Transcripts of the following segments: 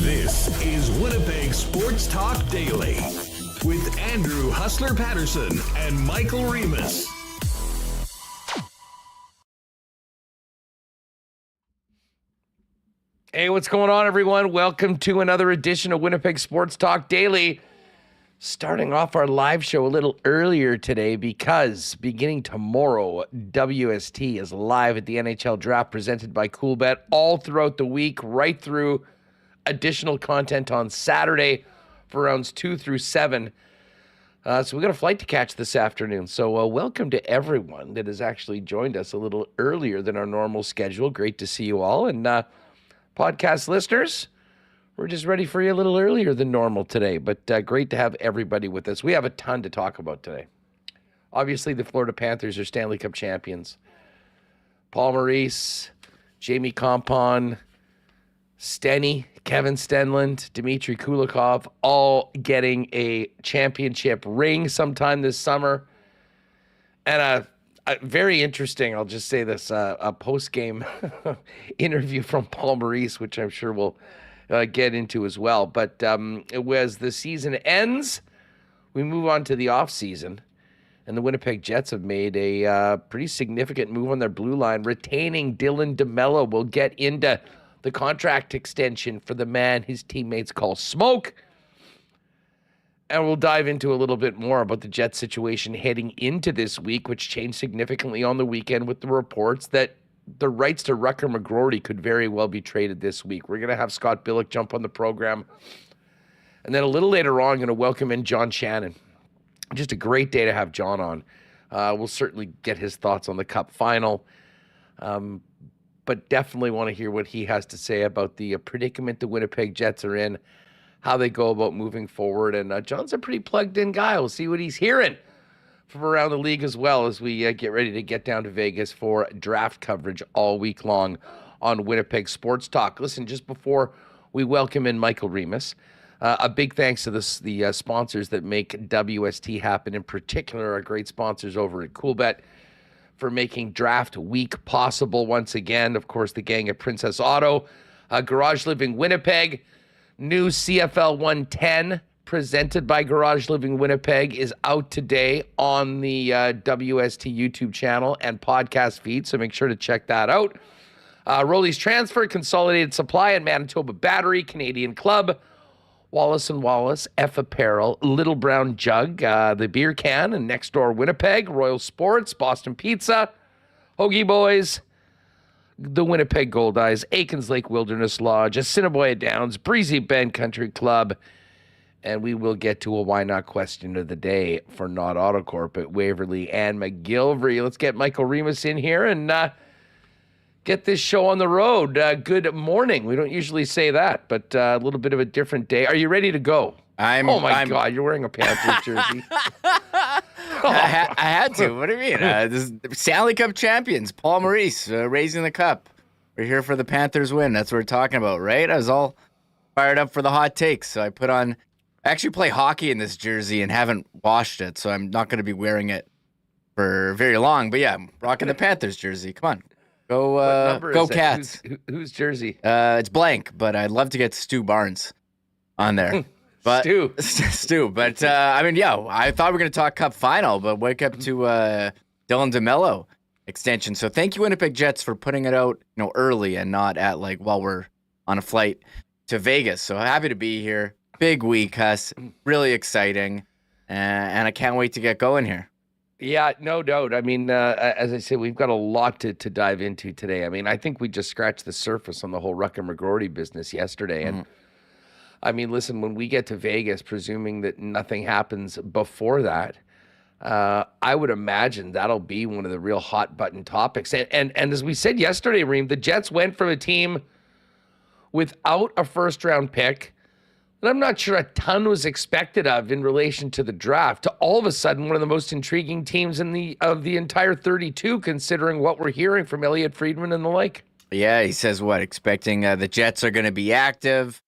This is Winnipeg Sports Talk Daily with Andrew Hustler Paterson and Michael Remis. Hey, what's going on, everyone? Welcome to another edition of Winnipeg Sports Talk Daily. Starting off our live show a little earlier today because beginning tomorrow, WST is live at the NHL Draft presented by CoolBet all throughout the week, right through additional content on Saturday for rounds 2 through 7. So we got a flight to catch this afternoon. So welcome to everyone that has actually joined us a little earlier than our normal schedule. Great to see you all. And podcast listeners, we're just ready for you a little earlier than normal today, but great to have everybody with us. We have a ton to talk about today. Obviously, the Florida Panthers are Stanley Cup champions. Paul Maurice, Jamie Compon, Stenny, Kevin Stenlund, Dmitry Kulikov, all getting a championship ring sometime this summer. And a very interesting, I'll just say this, a post-game interview from Paul Maurice, which I'm sure we'll get into as well. But as the season ends, we move on to the offseason. And the Winnipeg Jets have made a pretty significant move on their blue line, retaining Dylan DeMelo. We'll get into the contract extension for the man his teammates call Smoke. And we'll dive into a little bit more about the Jets situation heading into this week, which changed significantly on the weekend with the reports that the rights to Rutger McGroarty could very well be traded this week. We're going to have Scott Billeck jump on the program. And then a little later on, I'm going to welcome in John Shannon. Just a great day to have John on. We'll certainly get his thoughts on the Cup final. But definitely want to hear what he has to say about the predicament the Winnipeg Jets are in, how they go about moving forward. And John's a pretty plugged-in guy. We'll see what he's hearing from around the league as well as we get ready to get down to Vegas for draft coverage all week long on Winnipeg Sports Talk. Listen, just before we welcome in Michael Remis, a big thanks to the sponsors that make WST happen, in particular our great sponsors over at CoolBet for making draft week possible once again. Of course, the gang at Princess Auto, Garage Living Winnipeg, new CFL 110 presented by Garage Living Winnipeg is out today on the WST YouTube channel and podcast feed, so make sure to check that out. Rolly's Transfer, Consolidated Supply, and Manitoba Battery, Canadian Club, Wallace & Wallace, F Apparel, Little Brown Jug, the Beer Can, and Next Door Winnipeg, Royal Sports, Boston Pizza, Hoagie Boys, the Winnipeg Gold Eyes, Aikens Lake Wilderness Lodge, Assiniboia Downs, Breezy Bend Country Club, and we will get to a why not question of the day for Not Autocorp at Waverly and McGillivray. Let's get Michael Remis in here and get this show on the road. Good morning. We don't usually say that, but a little bit of a different day. Are you ready to go? Oh, my God. You're wearing a Panthers jersey. I had to. What do you mean? This is Stanley Cup champions, Paul Maurice, raising the cup. We're here for the Panthers win. That's what we're talking about, right? I was all fired up for the hot takes, so I put on... I actually play hockey in this jersey and haven't washed it, so I'm not going to be wearing it for very long. But yeah, I'm rocking the Panthers jersey. Come on. Go Cats. Whose jersey? It's blank, but I'd love to get Stu Barnes on there. But Stu. But I thought we were going to talk Cup final, but wake up to Dylan DeMelo extension. So thank you, Winnipeg Jets, for putting it out, early and not at while we're on a flight to Vegas. So happy to be here. Big week, Huss. Really exciting. And I can't wait to get going here. Yeah, no doubt. I mean, as I said, we've got a lot to dive into today. I mean, I think we just scratched the surface on the whole Rutger McGroarty business yesterday. And I mean, listen, when we get to Vegas, presuming that nothing happens before that, I would imagine that'll be one of the real hot button topics. And as we said yesterday, Reem, the Jets went from a team without a first round pick that I'm not sure a ton was expected of in relation to the draft to all of a sudden one of the most intriguing teams of the entire 32, considering what we're hearing from Elliot Friedman and the like. Yeah, he says expecting the Jets are going to be active.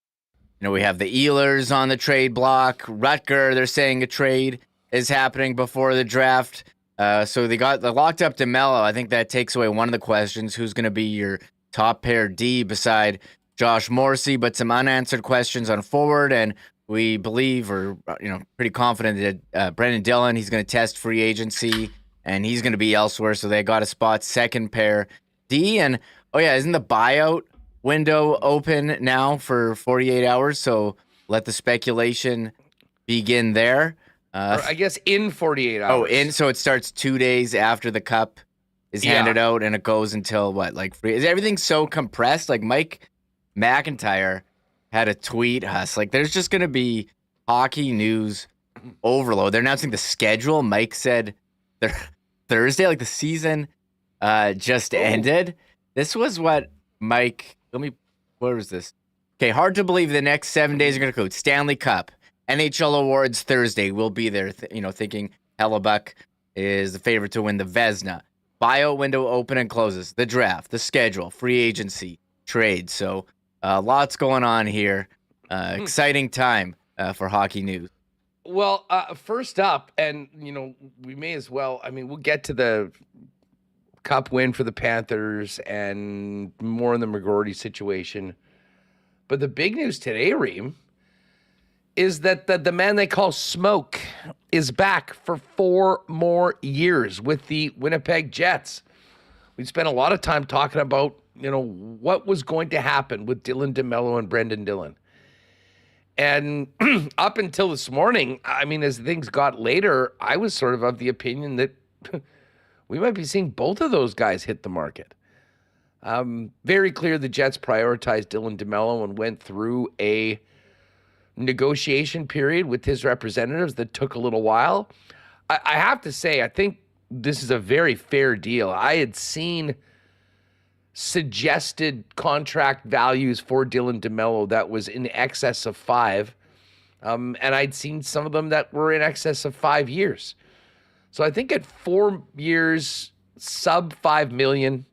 We have the Ehlers on the trade block. Rutger, they're saying a trade is happening before the draft. So they locked up DeMelo. I think that takes away one of the questions. Who's going to be your top pair D beside Josh Morrissey? But some unanswered questions on forward. And we believe, or pretty confident that Brendan Dillon, he's going to test free agency and he's going to be elsewhere. So they got a spot second pair D. And isn't the buyout window open now for 48 hours? So let the speculation begin there. Or I guess in 48 hours. So it starts 2 days after the cup is handed out, and it goes until free? Is everything so compressed? Like Mike McIntyre had a tweet us. There's just going to be hockey news overload. They're announcing the schedule. Mike said Thursday, the season just ended. This was what Mike. Where was this? Okay, hard to believe the next 7 days are going to go. Stanley Cup. NHL Awards Thursday. We'll be there, thinking Hellebuck is the favorite to win the Vezina. Buyout window open and closes. The draft, the schedule, free agency, trade. So lots going on here. Exciting time for hockey news. Well, first up, and, we may as well, we'll get to the Cup win for the Panthers and more in the McGroarty situation. But the big news today, Reem, is that the man they call Smoke is back for 4 more years with the Winnipeg Jets. We spent a lot of time talking about, what was going to happen with Dylan DeMelo and Brendan Dillon. And up until this morning, as things got later, I was sort of the opinion that we might be seeing both of those guys hit the market. Very clear the Jets prioritized Dylan DeMelo and went through a negotiation period with his representatives that took a little while. I have to say, I think this is a very fair deal. I had seen suggested contract values for Dylan DeMelo that was in excess of 5. And I'd seen some of them that were in excess of 5 years. So I think at 4 years, sub $5 million,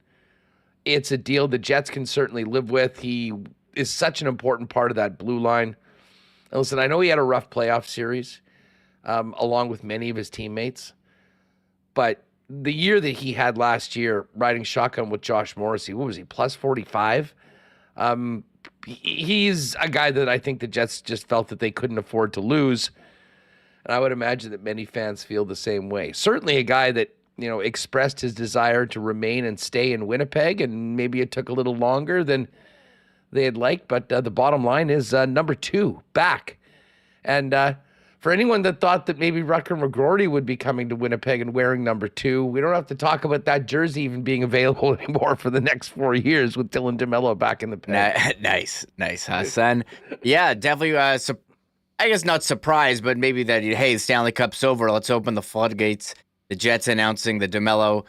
it's a deal the Jets can certainly live with. He is such an important part of that blue line. And listen, I know he had a rough playoff series, along with many of his teammates. But the year that he had last year, riding shotgun with Josh Morrissey, what was he, plus 45? He's a guy that I think the Jets just felt that they couldn't afford to lose. And I would imagine that many fans feel the same way. Certainly a guy that, expressed his desire to remain and stay in Winnipeg, and maybe it took a little longer than they had liked, but the bottom line is number 2 back. And for anyone that thought that maybe Rutger McGroarty would be coming to Winnipeg and wearing number 2, we don't have to talk about that jersey even being available anymore for the next 4 years with Dylan DeMelo back in the pen. Nice, Hassan. Yeah, definitely. I guess not surprised, but maybe that, hey, the Stanley Cup's over. Let's open the floodgates. The Jets announcing the DeMelo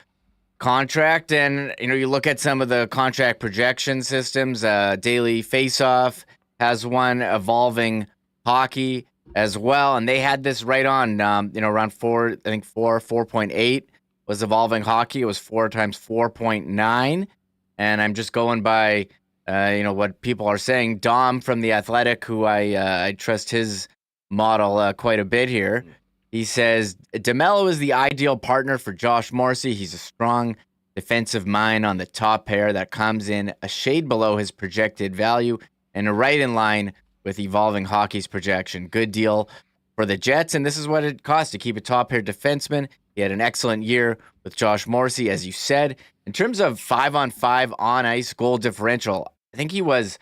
contract, and you look at some of the contract projection systems. Daily Faceoff has one, Evolving Hockey as well, and they had this right on around 4.8 was Evolving Hockey. It was 4 times 4.9, and I'm just going by what people are saying. Dom from The Athletic, who I trust his model quite a bit here. He says, DeMelo is the ideal partner for Josh Morrissey. He's a strong defensive mind on the top pair that comes in a shade below his projected value and right in line with Evolving Hockey's projection. Good deal for the Jets, and this is what it costs to keep a top pair defenseman. He had an excellent year with Josh Morrissey, as you said. In terms of 5-on-5 on-ice goal differential, I think he was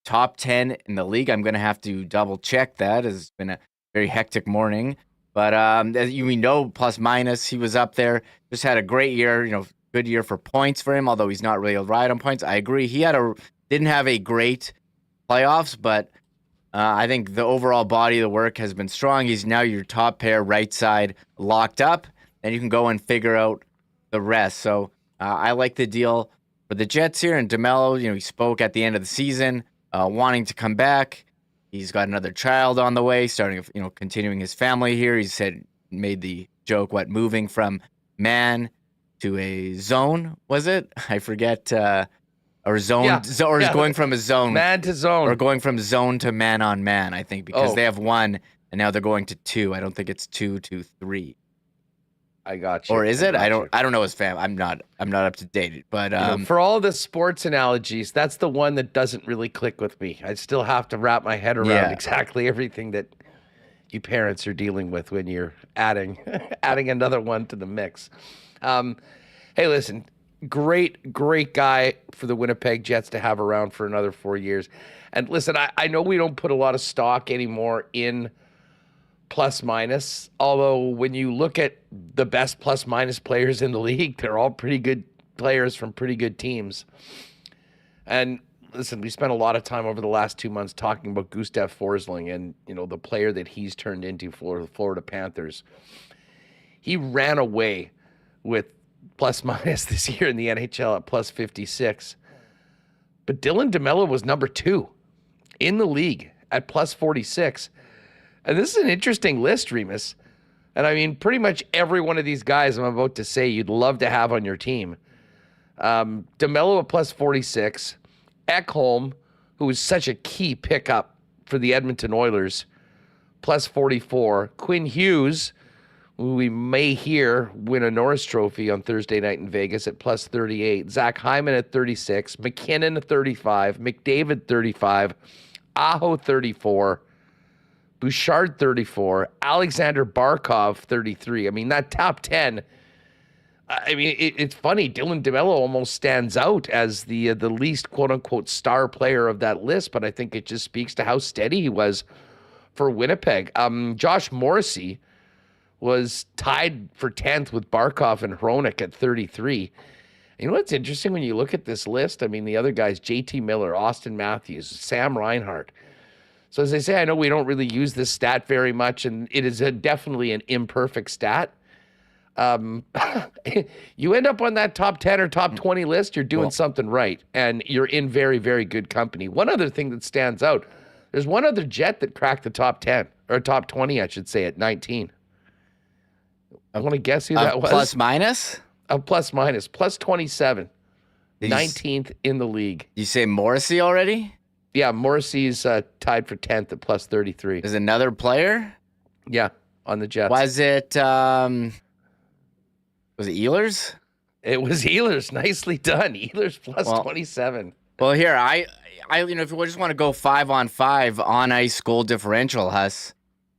top 10 in the league. I'm going to have to double-check that. It's been a very hectic morning. But as plus minus, he was up there. Just had a great year, good year for points for him, although he's not really a ride on points. I agree. He didn't have a great playoffs, but I think the overall body of the work has been strong. He's now your top pair right side locked up, and you can go and figure out the rest. So I like the deal for the Jets here. And DeMelo, he spoke at the end of the season, wanting to come back. He's got another child on the way, continuing his family here. He made the joke, moving from man to a zone, was it? I forget. Or zone, yeah. Going from a zone. Man to zone. Or going from zone to man on man, I think, because they have 1, and now they're going to 2. I don't think it's 2 to 3. I got you. Or is it? I don't know his fam. I'm not up to date. But for all the sports analogies, that's the one that doesn't really click with me. I still have to wrap my head around exactly everything that you parents are dealing with when you're adding another one to the mix. Hey, listen. Great guy for the Winnipeg Jets to have around for another 4 years. And listen, I know we don't put a lot of stock anymore in plus minus, although when you look at the best plus minus players in the league, they're all pretty good players from pretty good teams. And listen, we spent a lot of time over the last 2 months talking about Gustav Forsling and, the player that he's turned into for the Florida Panthers. He ran away with plus minus this year in the NHL at plus 56. But Dylan DeMelo was number 2 in the league at plus 46. And this is an interesting list, Remis. And I mean, pretty much every one of these guys I'm about to say you'd love to have on your team. DeMelo at plus 46. Ekholm, who was such a key pickup for the Edmonton Oilers, plus 44. Quinn Hughes, who we may hear win a Norris Trophy on Thursday night in Vegas at plus 38. Zach Hyman at 36. McKinnon at 35. McDavid 35. Aho 34. Bouchard 34. Alexander Barkov 33. I mean, that top 10, it's funny. Dylan DeMelo almost stands out as the least quote-unquote star player of that list, but I think it just speaks to how steady he was for Winnipeg. Josh Morrissey was tied for 10th with Barkov and Hronek at 33. You know what's interesting when you look at this list? I mean, the other guys, JT Miller, Austin Matthews, Sam Reinhart. So as I say, I know we don't really use this stat very much, and it is definitely an imperfect stat. You end up on that top 10 or top 20 list, you're doing something right, and you're in very, very good company. One other thing that stands out, there's one other Jet that cracked the top 10, or top 20, I should say, at 19. I want to guess who that was. Plus minus? Plus minus. Plus 27. 19th in the league. You say Morrissey already? Yeah, Morrissey's tied for 10th at plus 33. Is another player? Yeah, on the Jets. Was it Ehlers? It was Ehlers. Nicely done. Ehlers plus 27. Well, here, I if you just want to go 5-on-5 on ice goal differential, Huss.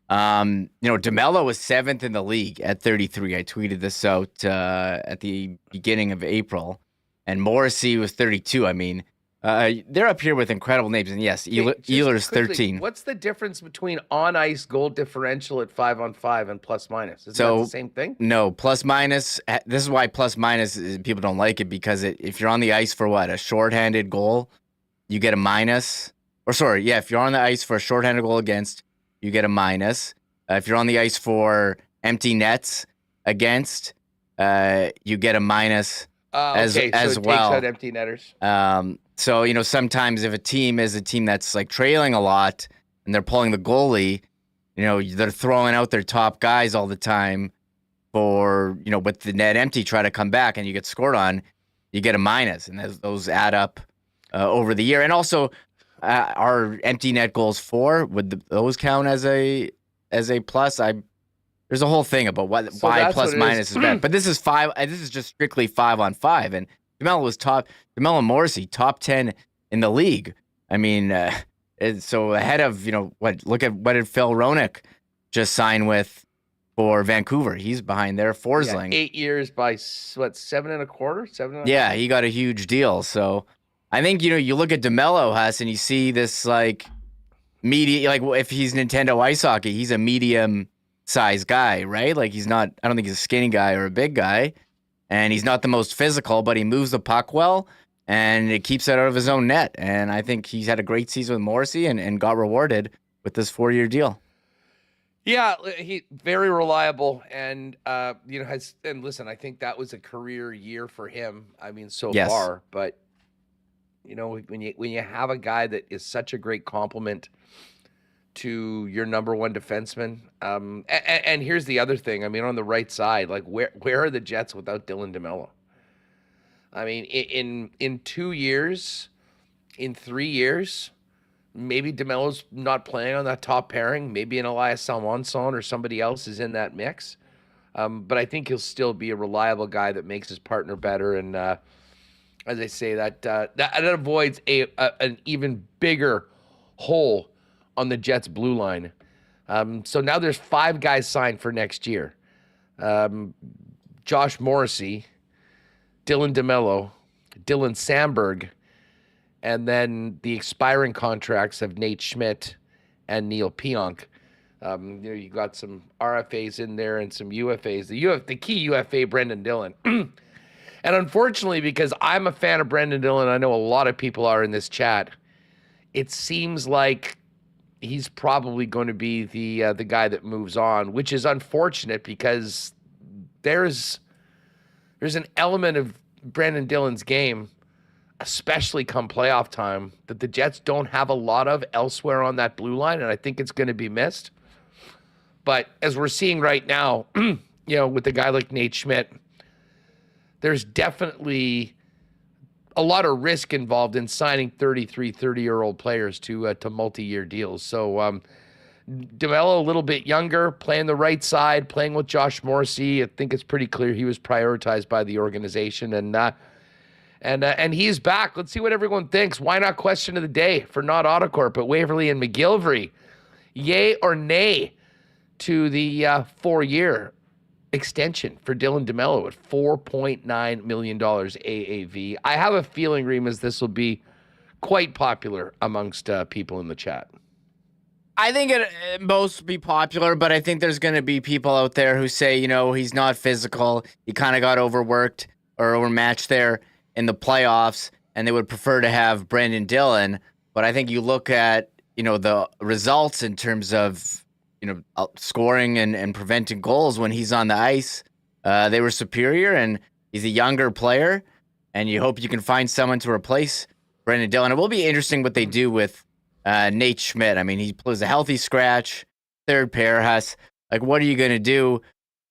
DeMelo was 7th in the league at 33. I tweeted this out at the beginning of April, and Morrissey was 32. I mean, they're up here with incredible names, and yes, Ehlers 13. What's the difference between on ice goal differential at 5-on-5 and plus minus? Is that the same thing? No, plus minus. This is why plus minus people don't like it, because if you're on the ice for a shorthanded goal, you get a minus. If you're on the ice for a shorthanded goal against, you get a minus. If you're on the ice for empty nets against, you get a minus as well. Takes out empty netters. So, sometimes if a team is a team that's trailing a lot and they're pulling the goalie, they're throwing out their top guys all the time for, with the net empty, try to come back and you get scored on, you get a minus. And those add up over the year. And also, our empty net goals would those count as a plus? There's a whole thing about why plus minus is bad. But this is just strictly 5-on-5, and DeMelo was DeMelo and Morrissey top 10 in the league. I mean, so ahead of look at what did Phil Hronek just sign with for Vancouver? He's behind there. Forsling, 8 years by $7.25? 7. Yeah, he got a huge deal. So I think, you look at DeMelo, Huss, and you see this media, if he's Nintendo Ice Hockey, he's a medium-sized guy, right? I don't think he's a skinny guy or a big guy, and he's not the most physical, but he moves the puck well, and it keeps it out of his own net. And I think he's had a great season with Morrissey and got rewarded with this 4-year deal. Yeah, he very reliable, and and listen, I think that was a career year for him. I mean, so far, but when you have a guy that is such a great compliment to your number one defenseman, and here's the other thing. I mean, on the right side, like where are the Jets without Dylan DeMelo? I mean, in 2 years, in 3 years. Maybe DeMelo's not playing on that top pairing. Maybe an Elias Salomonsson or somebody else is in that mix. But I think he'll still be a reliable guy that makes his partner better. And as I say, that avoids an even bigger hole on the Jets' blue line. So now there's 5 guys signed for next year. Josh Morrissey, Dylan DeMelo, Dylan Samberg, and then the expiring contracts of Nate Schmidt and Neil Pionk. You got some RFAs in there and some UFAs. The key UFA, Brendan Dillon. And unfortunately, because I'm a fan of Brendan Dillon, I know a lot of people are in this chat, it seems like he's probably going to be the guy that moves on, which is unfortunate because there's an element of Brendan Dillon's game, especially come playoff time, that the Jets don't have a lot of elsewhere on that blue line, and I think it's going to be missed. But as we're seeing right now, with a guy like Nate Schmidt, there's definitely a lot of risk involved in signing 30-year-old players to multi-year deals. So DeMelo, a little bit younger, playing the right side, playing with Josh Morrissey. I think it's pretty clear he was prioritized by the organization, and he's back. Let's see what everyone thinks. Why not question of the day for not Autocorp at Waverly and McGillivray? Yay or nay to the 4-year extension for Dylan DeMelo at $4.9 million AAV? I have a feeling, Remis, this will be quite popular amongst people in the chat. I think it most be popular, but I think there's going to be people out there who say, he's not physical. He kind of got overworked or overmatched there in the playoffs, and they would prefer to have Brendan Dillon. But I think you look at, the results in terms of, scoring and preventing goals when he's on the ice. They were superior, and he's a younger player, and you hope you can find someone to replace Brendan Dillon. It will be interesting what they do with Nate Schmidt. I mean, he plays a healthy scratch, third pair. Like, what are you going to do?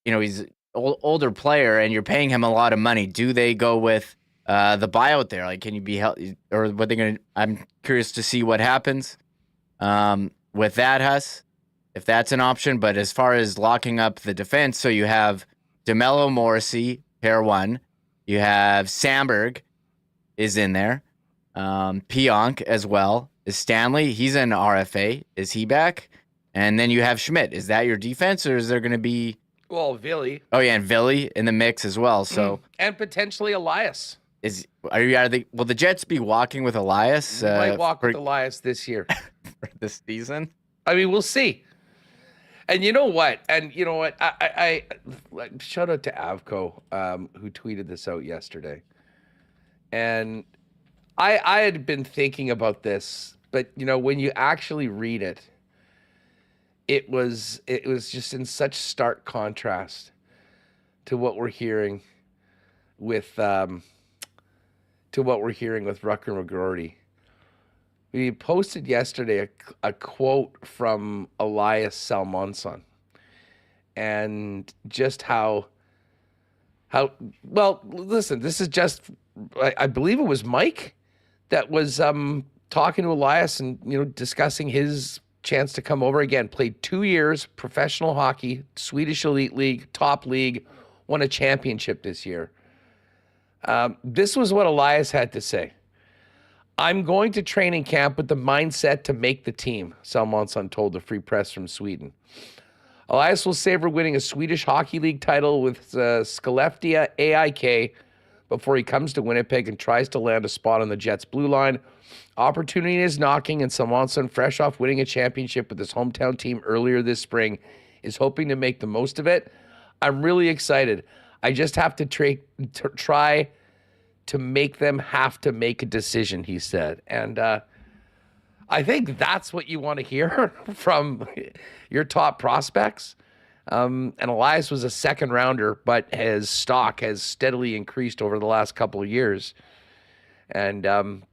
He's an older player, and you're paying him a lot of money. Do they go with the buyout there? Like, can you be healthy, or what they're going to? I'm curious to see what happens with that, Huss, if that's an option. But as far as locking up the defense, so you have DeMelo, Morrissey, pair one. You have Samberg is in there. Pionk as well. Is Stanley? He's an RFA. Is he back? And then you have Schmidt. Is that your defense, or is there going to be? Well, Villy. Oh yeah, and Villy in the mix as well. So and potentially Elias. Will the Jets be walking with Elias? Might walk with Elias this year for this season. I mean, we'll see. And you know what? I shout out to Avco, who tweeted this out yesterday. And I had been thinking about this, but when you actually read it, it was just in such stark contrast to what we're hearing with Rutger McGroarty. We posted yesterday a quote from Elias Salomonsson, and just how well, listen, this is just, I believe it was Mike that was talking to Elias and discussing his chance to come over again. Played 2 years professional hockey, Swedish Elite League, top league, won a championship this year. This was what Elias had to say. I'm going to training camp with the mindset to make the team, Salomonsson told the Free Press from Sweden. Elias will savor winning a Swedish Hockey League title with Skellefteå AIK before he comes to Winnipeg and tries to land a spot on the Jets' blue line. Opportunity is knocking, and Salomonsson, fresh off winning a championship with his hometown team earlier this spring, is hoping to make the most of it. I'm really excited. I just have to try to make them have to make a decision, he said. And I think that's what you want to hear from your top prospects. And Elias was a second rounder, but his stock has steadily increased over the last couple of years. And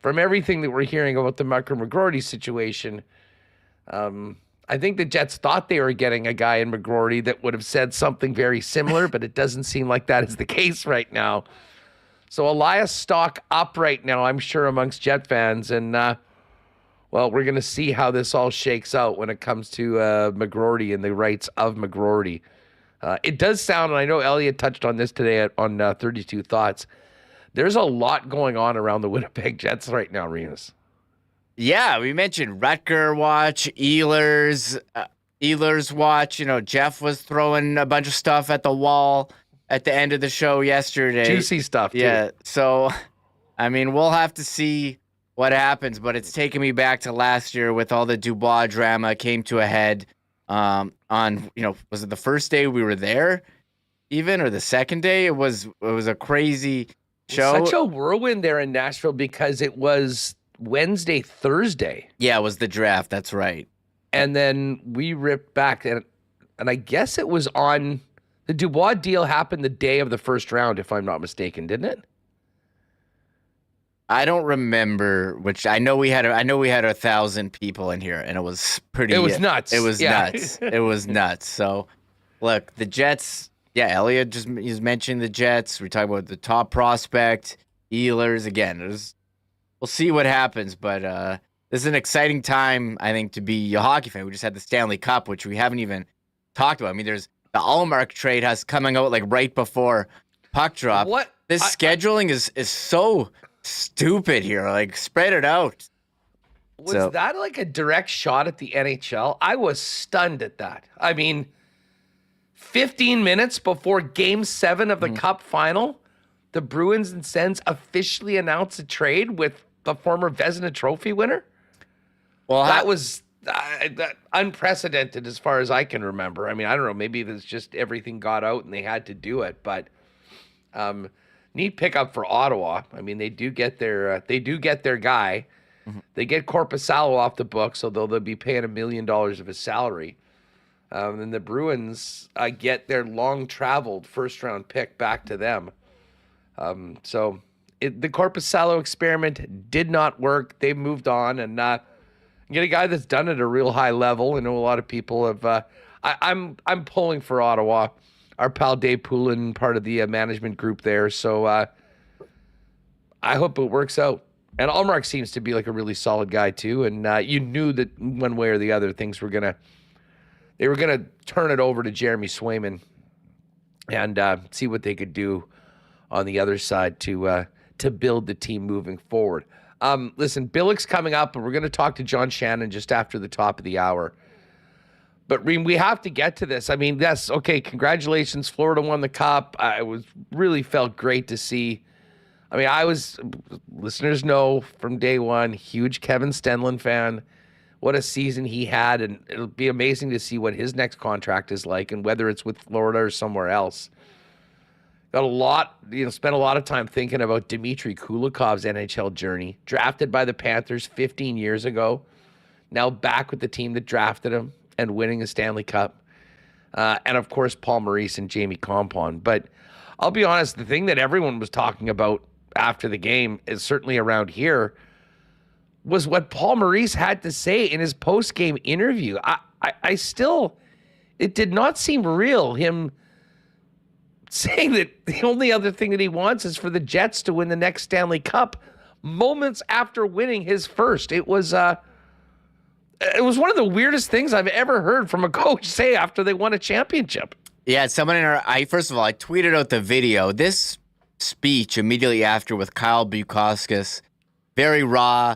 from everything that we're hearing about the Rutger McGroarty situation, I think the Jets thought they were getting a guy in McGroarty that would have said something very similar, but it doesn't seem like that is the case right now. So Elias stock up right now, I'm sure, amongst Jet fans. And, well, we're going to see how this all shakes out when it comes to McGroarty and the rights of McGroarty. It does sound, and I know Elliot touched on this today on 32 Thoughts, there's a lot going on around the Winnipeg Jets right now, Remis. Yeah, we mentioned Rutger watch, Ehlers watch. You know, Jeff was throwing a bunch of stuff at the wall at the end of the show yesterday. Juicy stuff, too. Yeah, so, I mean, we'll have to see what happens, but it's taken me back to last year with all the Dubois drama came to a head on, was it the first day we were there even, or the second day? It was a crazy show. Such a whirlwind there in Nashville because it was Wednesday, Thursday. Yeah, it was the draft. That's right. And then we ripped back, and I guess it was on the Dubois deal happened the day of the first round, if I'm not mistaken, didn't it? I don't remember which. I know we had 1,000 people in here, and it was pretty. It was nuts. It was nuts. It was nuts. So, look, the Jets. Yeah, Elliot he's mentioned the Jets. We talk about the top prospect, Ehlers again. We'll see what happens, but this is an exciting time, I think, to be a hockey fan. We just had the Stanley Cup, which we haven't even talked about. I mean, there's the Allmark trade has coming out like right before puck drop. What this scheduling is so stupid here. Like, spread it out. Was that like a direct shot at the NHL? I was stunned at that. I mean, 15 minutes before Game 7 of the Cup final, the Bruins and Sens officially announced a trade with the former Vezina Trophy winner. Well, that was unprecedented as far as I can remember. I mean, I don't know. Maybe it's just everything got out and they had to do it. But neat pickup for Ottawa. I mean, they do get their guy. Mm-hmm. They get Korpisalo off the books, although they'll be paying $1 million of his salary. And the Bruins get their long-traveled first-round pick back to them. So the Korpisalo experiment did not work. They moved on and get a guy that's done it at a real high level. I know a lot of people have. I'm pulling for Ottawa. Our pal Dave Poulin, part of the management group there. So I hope it works out. And Allmark seems to be like a really solid guy too. And you knew that one way or the other things were gonna turn it over to Jeremy Swayman and see what they could do on the other side to build the team moving forward. Listen, Billeck's coming up, and we're going to talk to John Shannon just after the top of the hour. But Reem, we have to get to this. I mean, yes, okay, congratulations, Florida won the Cup. Really felt great to see. I mean, listeners know from day one, huge Kevin Stenlund fan. What a season he had, and it'll be amazing to see what his next contract is like and whether it's with Florida or somewhere else. Spent a lot of time thinking about Dmitry Kulikov's NHL journey. Drafted by the Panthers 15 years ago. Now back with the team that drafted him and winning a Stanley Cup. And, of course, Paul Maurice and Jamie Compon. But I'll be honest, the thing that everyone was talking about after the game is certainly around here was what Paul Maurice had to say in his post-game interview. It did not seem real, him saying that the only other thing that he wants is for the Jets to win the next Stanley Cup moments after winning his first. It was one of the weirdest things I've ever heard from a coach say after they won a championship. Yeah, someone first of all, I tweeted out the video. This speech immediately after with Kyle Bukauskas, very raw,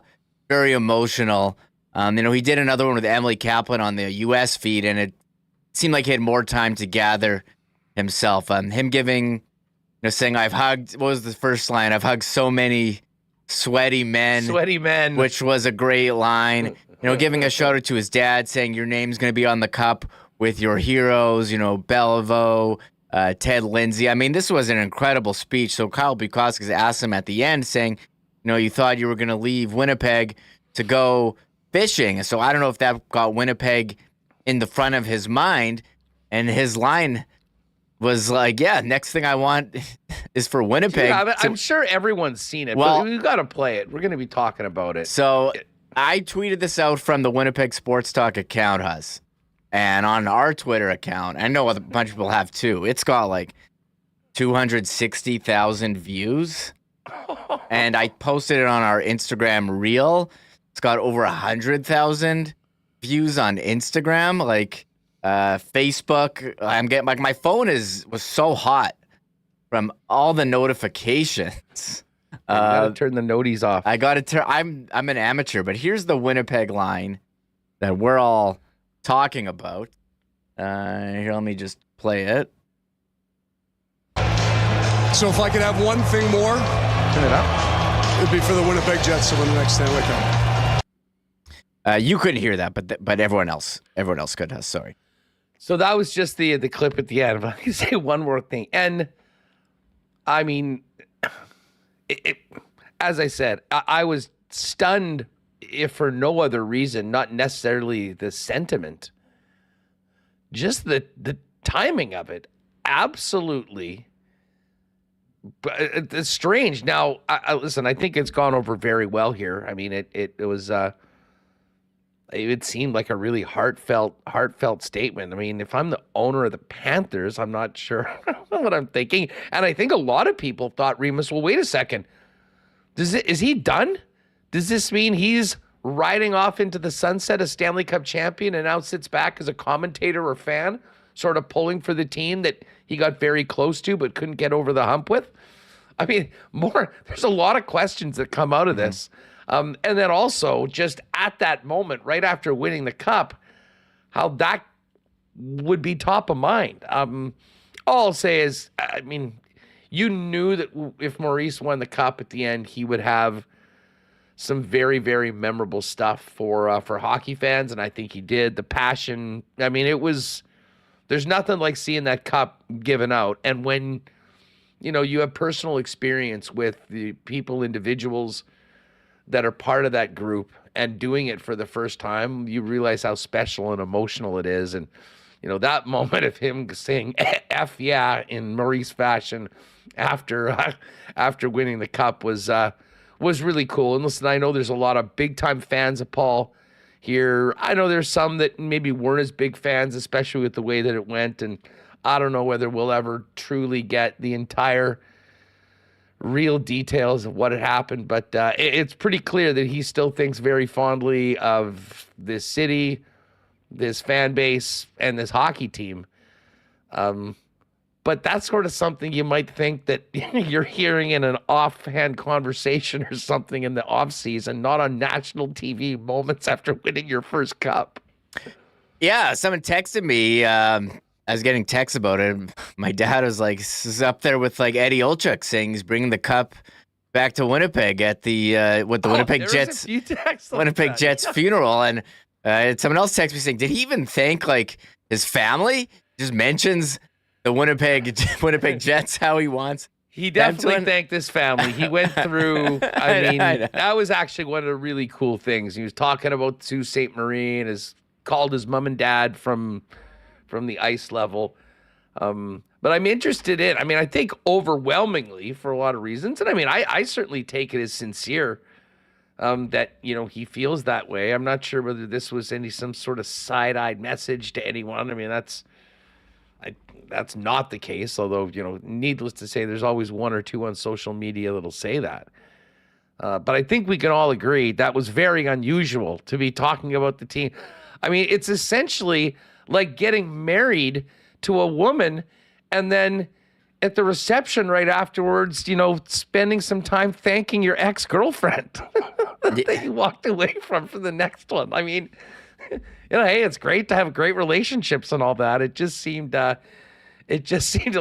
very emotional. He did another one with Emily Kaplan on the U.S. feed, and it seemed like he had more time to gather himself. Him giving, saying, I've hugged, what was the first line? I've hugged so many sweaty men. Sweaty men. Which was a great line. Giving a shout out to his dad, saying your name's going to be on the cup with your heroes, Beliveau, Ted Lindsay. I mean, this was an incredible speech. So Kyle Bukauskas asked him at the end, saying, you thought you were going to leave Winnipeg to go fishing. So I don't know if that got Winnipeg in the front of his mind, and his line was like, yeah, next thing I want is for Winnipeg. Yeah, I'm sure everyone's seen it, but we've got to play it. We're going to be talking about it. So I tweeted this out from the Winnipeg Sports Talk account, Hus. And on our Twitter account, I know a bunch of people have too, it's got like 260,000 views. And I posted it on our Instagram reel. It's got over 100,000 views on Instagram. Like Facebook, I'm getting like my phone was so hot from all the notifications. You gotta turn the noties off. I gotta turn. I'm an amateur, but here's the Winnipeg line that we're all talking about. Here, let me just play it. So if I could have one thing more, Turn it up. it'd be for the Winnipeg Jets to win the next Stanley Cup. You couldn't hear that, but everyone else could. Sorry. So that was just the clip at the end. But I can say one more thing, and I mean, as I said, I was stunned, if for no other reason, not necessarily the sentiment, just the timing of it. Absolutely. But it's strange. Now, listen, I think it's gone over very well here. I mean, it was, it seemed like a really heartfelt statement. I mean, if I'm the owner of the Panthers, I'm not sure what I'm thinking. And I think a lot of people thought Remis, well, wait a second. Is he done? Does this mean he's riding off into the sunset, a Stanley Cup champion, and now sits back as a commentator or fan, sort of pulling for the team that he got very close to but couldn't get over the hump with? I mean, there's a lot of questions that come out of this. And then also, just at that moment, right after winning the Cup, how that would be top of mind. All I'll say is, I mean, you knew that if Maurice won the Cup at the end, he would have some very, very memorable stuff for hockey fans, and I think he did. The passion, I mean, there's nothing like seeing that Cup given out. And when, you have personal experience with the individuals that are part of that group and doing it for the first time, you realize how special and emotional it is. And, that moment of him saying F yeah in Maurice fashion after winning the Cup was really cool. And listen, I know there's a lot of big time fans of Paul here. I know there's some that maybe weren't as big fans, especially with the way that it went. And I don't know whether we'll ever truly get the entire real details of what had happened, but it's pretty clear that he still thinks very fondly of this city, this fan base, and this hockey team. But that's sort of something you might think that you're hearing in an offhand conversation or something in the offseason, not on national TV moments after winning your first Cup. Yeah, someone texted me. I was getting texts about it. My dad was like, this is up there with like Eddie Olczyk saying he's bringing the Cup back to Winnipeg at the Winnipeg Jets Jets funeral. And someone else texted me saying, did he even thank like his family? Just mentions the Winnipeg Jets, how he wants. He definitely thanked his family. He went through, I mean, that was actually one of the really cool things. He was talking about Sault Ste. Marie and called his mom and dad from the ice level. But I'm interested in, I think overwhelmingly for a lot of reasons. And I certainly take it as sincere that, he feels that way. I'm not sure whether this was some sort of side-eyed message to anyone. That's not the case, although, needless to say, there's always one or two on social media that'll say that. But I think we can all agree that was very unusual to be talking about the team. It's essentially like getting married to a woman and then at the reception right afterwards, spending some time thanking your ex-girlfriend that you walked away from for the next one. Hey, it's great to have great relationships and all that. It just seemed a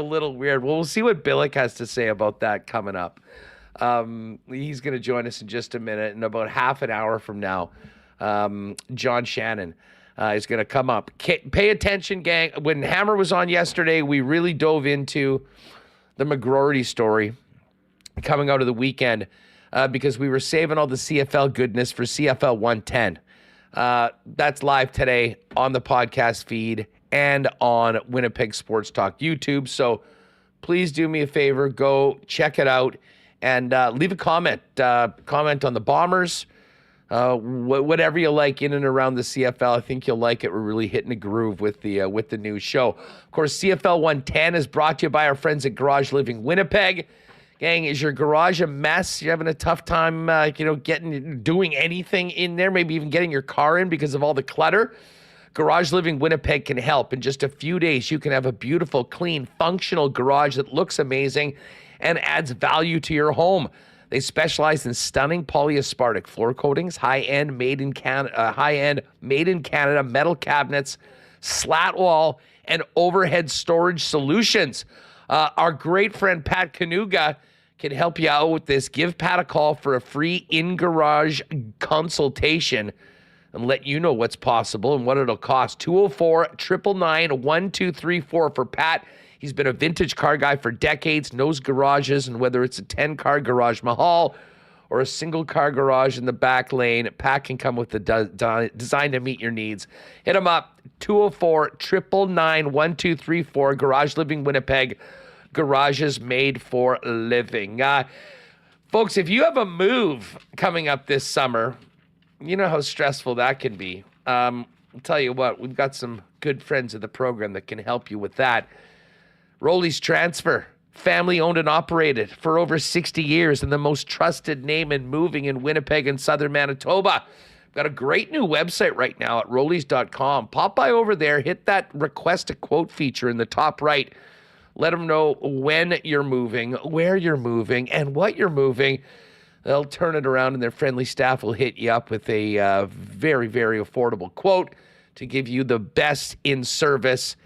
little weird. Well, we'll see what Billeck has to say about that coming up. He's going to join us in just a minute. In about half an hour from now, John Shannon is going to come up. Pay attention, gang. When Hammer was on yesterday, we really dove into the McGroarty story coming out of the weekend because we were saving all the CFL goodness for CFL 110. That's live today on the podcast feed and on Winnipeg Sports Talk YouTube. So please do me a favor, go check it out and leave a comment. Comment on the Bombers, whatever you like in and around the CFL. I think you'll like it. We're really hitting a groove with the new show. Of course, CFL 110 is brought to you by our friends at Garage Living Winnipeg. Gang, is your garage a mess? You're having a tough time, doing anything in there, maybe even getting your car in because of all the clutter? Garage Living Winnipeg can help. In just a few days, you can have a beautiful, clean, functional garage that looks amazing and adds value to your home. They specialize in stunning polyaspartic floor coatings, high-end made in Canada metal cabinets, slat wall, and overhead storage solutions. Our great friend Pat Kanuga can help you out with this. Give Pat a call for a free in-garage consultation and let you know what's possible and what it'll cost. 204-999-1234 for Pat. He's been a vintage car guy for decades, knows garages, and whether it's a 10-car garage mahal or a single-car garage in the back lane, Pat can come with the design to meet your needs. Hit him up, 204-999-1234, Garage Living Winnipeg, garages made for living. Folks, if you have a move coming up this summer, you know how stressful that can be. I'll tell you what, we've got some good friends of the program that can help you with that. Rolly's Transfer, family owned and operated for over 60 years and the most trusted name in moving in Winnipeg and southern Manitoba. Got a great new website right now at rollies.com. Pop by over there, hit that request a quote feature in the top right. Let them know when you're moving, where you're moving, and what you're moving. They'll turn it around and their friendly staff will hit you up with a very, very affordable quote to give you the best in service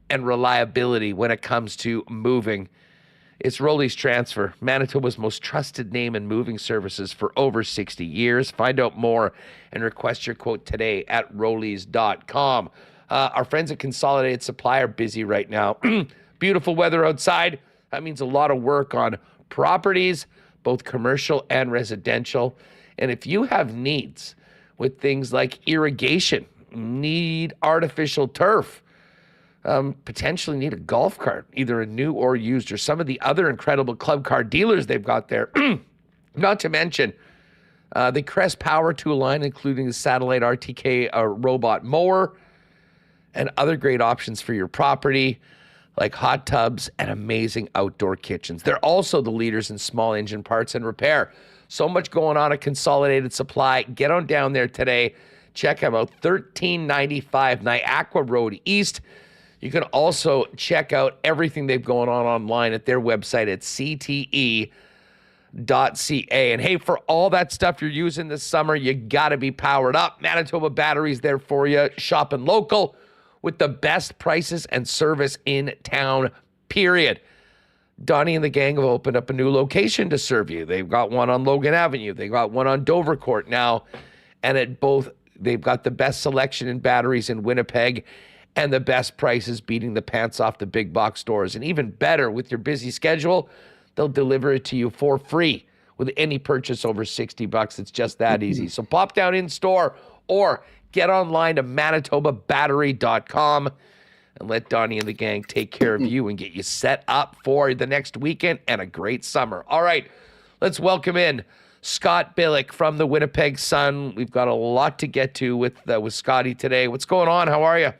and reliability when it comes to moving. It's Rolly's Transfer, Manitoba's most trusted name in moving services for over 60 years. Find out more and request your quote today at rollies.com. Our friends at Consolidated Supply are busy right now. Beautiful weather outside. That means a lot of work on properties, both commercial and residential. And if you have needs with things like irrigation, need artificial turf, potentially need a golf cart, either a new or used, or some of the other incredible club car dealers they've got there. Not to mention the Crest Power Tool line, including the Satellite RTK robot mower and other great options for your property, like hot tubs and amazing outdoor kitchens. They're also the leaders in small engine parts and repair. So much going on at Consolidated Supply. Get on down there today. Check them out, 1395 Niagara Road East. You can also check out everything they've going on online at their website at cte.ca. And hey, for all that stuff you're using this summer, you got to be powered up. Manitoba Batteries there for you. Shopping local with the best prices and service in town, period. Donnie and the gang have opened up a new location to serve you. They've got one on Logan Avenue. They got one on Dover Court now. And at both, they've got the best selection in batteries in Winnipeg and the best prices, beating the pants off the big box stores. And even better, with your busy schedule, they'll deliver it to you for free with any purchase over $60. It's just that easy. So pop down in store or get online to manitobabattery.com and let Donnie and the gang take care of you and get you set up for the next weekend and a great summer. All right, let's welcome in Scott Billeck from the Winnipeg Sun. We've got a lot to get to with Scotty today. What's going on? How are you?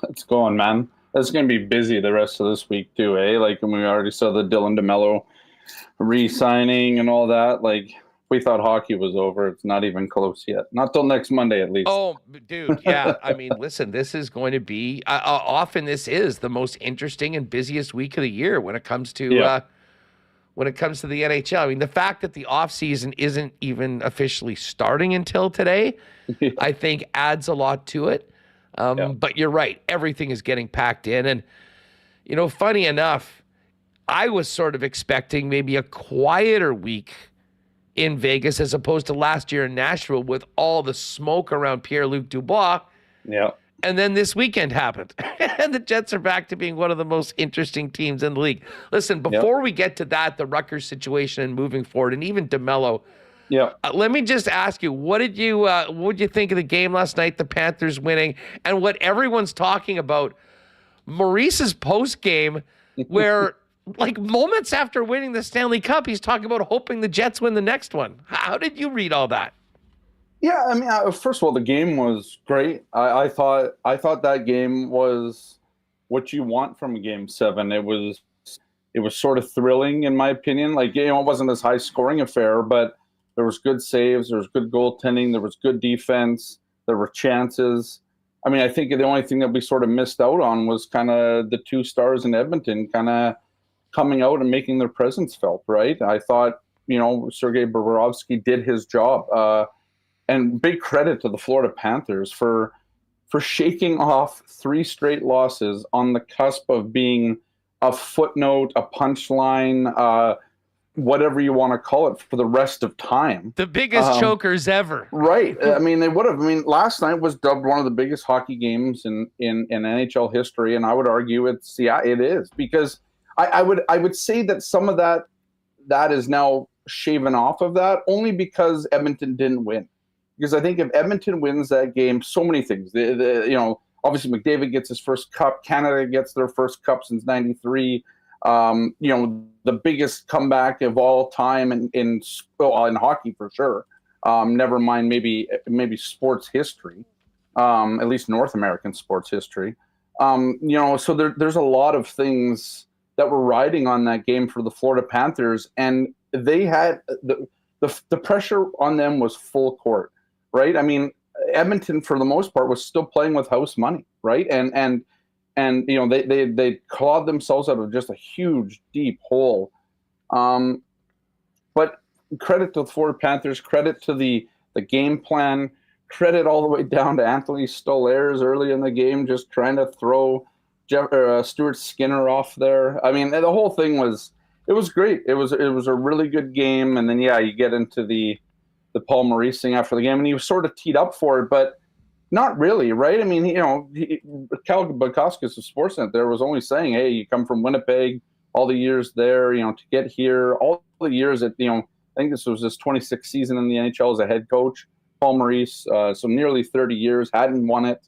It's going, man. It's going to be busy the rest of this week too, eh? Like, when we already saw the Dylan DeMelo re-signing and all that, like, we thought hockey was over. It's not even close yet. Not till next Monday, at least. Oh, dude, yeah. I mean, listen, this is going to be often this is the most interesting and busiest week of the year when it comes to the NHL. I mean, the fact that the offseason isn't even officially starting until today, I think adds a lot to it. But you're right. Everything is getting packed in. And, you know, funny enough, I was sort of expecting maybe a quieter week in Vegas as opposed to last year in Nashville with all the smoke around Pierre-Luc Dubois. Yeah. And then this weekend happened. And the Jets are back to being one of the most interesting teams in the league. Listen, before we get to that, the Rutgers situation and moving forward, and even DeMelo, Yeah. Let me just ask you, what did you think of the game last night, the Panthers winning, and what everyone's talking about, Maurice's post game, where like moments after winning the Stanley Cup, he's talking about hoping the Jets win the next one. How did you read all that? Yeah, I mean, first of all, the game was great. I thought that game was what you want from Game 7. It was sort of thrilling, in my opinion. Like, it wasn't this high scoring affair, but there was good saves, there was good goaltending, there was good defense, there were chances. I mean, I think the only thing that we sort of missed out on was kind of the two stars in Edmonton kind of coming out and making their presence felt, right? I thought, Sergei Bobrovsky did his job. And big credit to the Florida Panthers for shaking off 3 straight losses on the cusp of being a footnote, a punchline, whatever you want to call it, for the rest of time. The biggest chokers ever. Right. I mean, they would have. I mean, last night was dubbed one of the biggest hockey games in NHL history, and I would argue it is, because I would say that some of that is now shaven off of that, only because Edmonton didn't win. Because I think if Edmonton wins that game, so many things. Obviously McDavid gets his first cup. Canada gets their first cup since '93. The biggest comeback of all time in hockey for sure. Never mind maybe sports history, at least North American sports history. So there's a lot of things that were riding on that game for the Florida Panthers, and they had the pressure on them was full court, right? I mean, Edmonton for the most part was still playing with house money, right? And they clawed themselves out of just a huge deep hole. But credit to the Florida Panthers, credit to the game plan, credit all the way down to Anthony Stolarz early in the game, just trying to throw Stuart Skinner off there. I mean, the whole thing was great. It was a really good game. And then, you get into the Paul Maurice thing after the game, and he was sort of teed up for it, but not really, right? I mean, Cal Bukowskis of Sportsnet there was only saying, hey, you come from Winnipeg, all the years there, to get here, all the years that, I think this was his 26th season in the NHL as a head coach, Paul Maurice, so nearly 30 years, hadn't won it.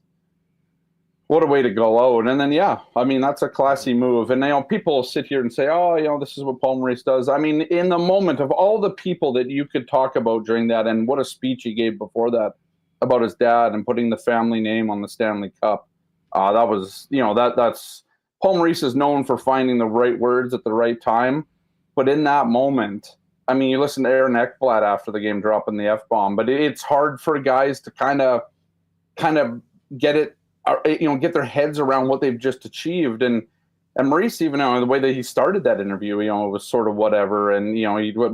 What a way to go out. And then, I mean, that's a classy move. And, people sit here and say, oh, this is what Paul Maurice does. I mean, in the moment of all the people that you could talk about during that, and what a speech he gave before that about his dad and putting the family name on the Stanley Cup. That was, that's Paul Maurice is known for finding the right words at the right time. But in that moment, I mean, you listen to Aaron Ekblad after the game dropping the F-bomb, but it's hard for guys to kind of get it, get their heads around what they've just achieved. And Maurice, even the way that he started that interview, it was sort of whatever. And,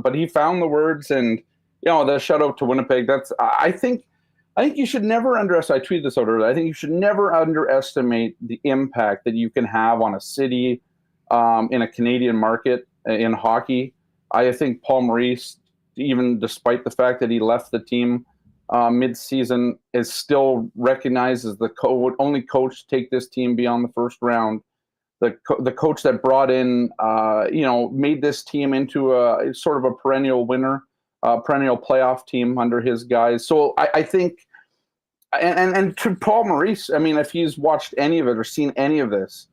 but he found the words, and, the shout out to Winnipeg. I think you should never underestimate, I tweeted this out earlier, I think you should never underestimate the impact that you can have on a city, in a Canadian market in hockey. I think Paul Maurice, even despite the fact that he left the team mid-season, is still recognized as the only coach to take this team beyond the first round. The coach that brought in, made this team into a sort of a perennial winner, perennial playoff team under his guys. So I think, and to Paul Maurice, I mean, if he's watched any of it or seen any of this,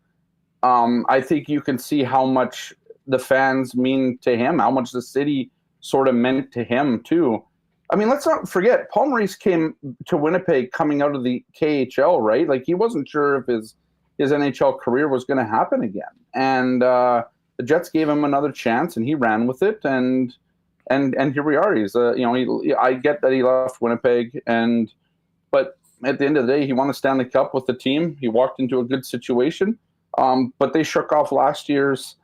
I think you can see how much the fans mean to him, how much the city sort of meant to him too. I mean, let's not forget, Paul Maurice came to Winnipeg coming out of the KHL, right? Like, he wasn't sure if his NHL career was going to happen again. And the Jets gave him another chance, and he ran with it. And here we are. He's, I get that he left Winnipeg, but at the end of the day, he won a Stanley Cup with the team. He walked into a good situation, but they shook off last year's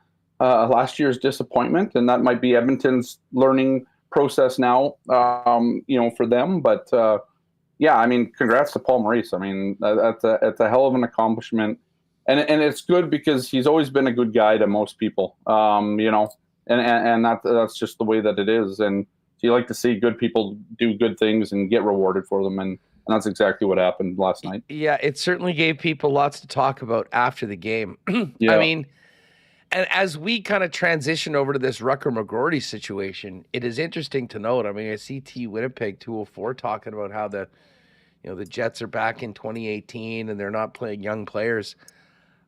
disappointment, and that might be Edmonton's learning process now, for them. But I mean, congrats to Paul Maurice. I mean, it's a hell of an accomplishment, and it's good because he's always been a good guy to most people, and that's just the way that it is. And you like to see good people do good things and get rewarded for them, and that's exactly what happened last night. Yeah, it certainly gave people lots to talk about after the game. Yeah. I mean, And as we kind of transition over to this Rutger McGroarty situation, it is interesting to note. I mean, I see Winnipeg 204 talking about how the Jets are back in 2018 and they're not playing young players.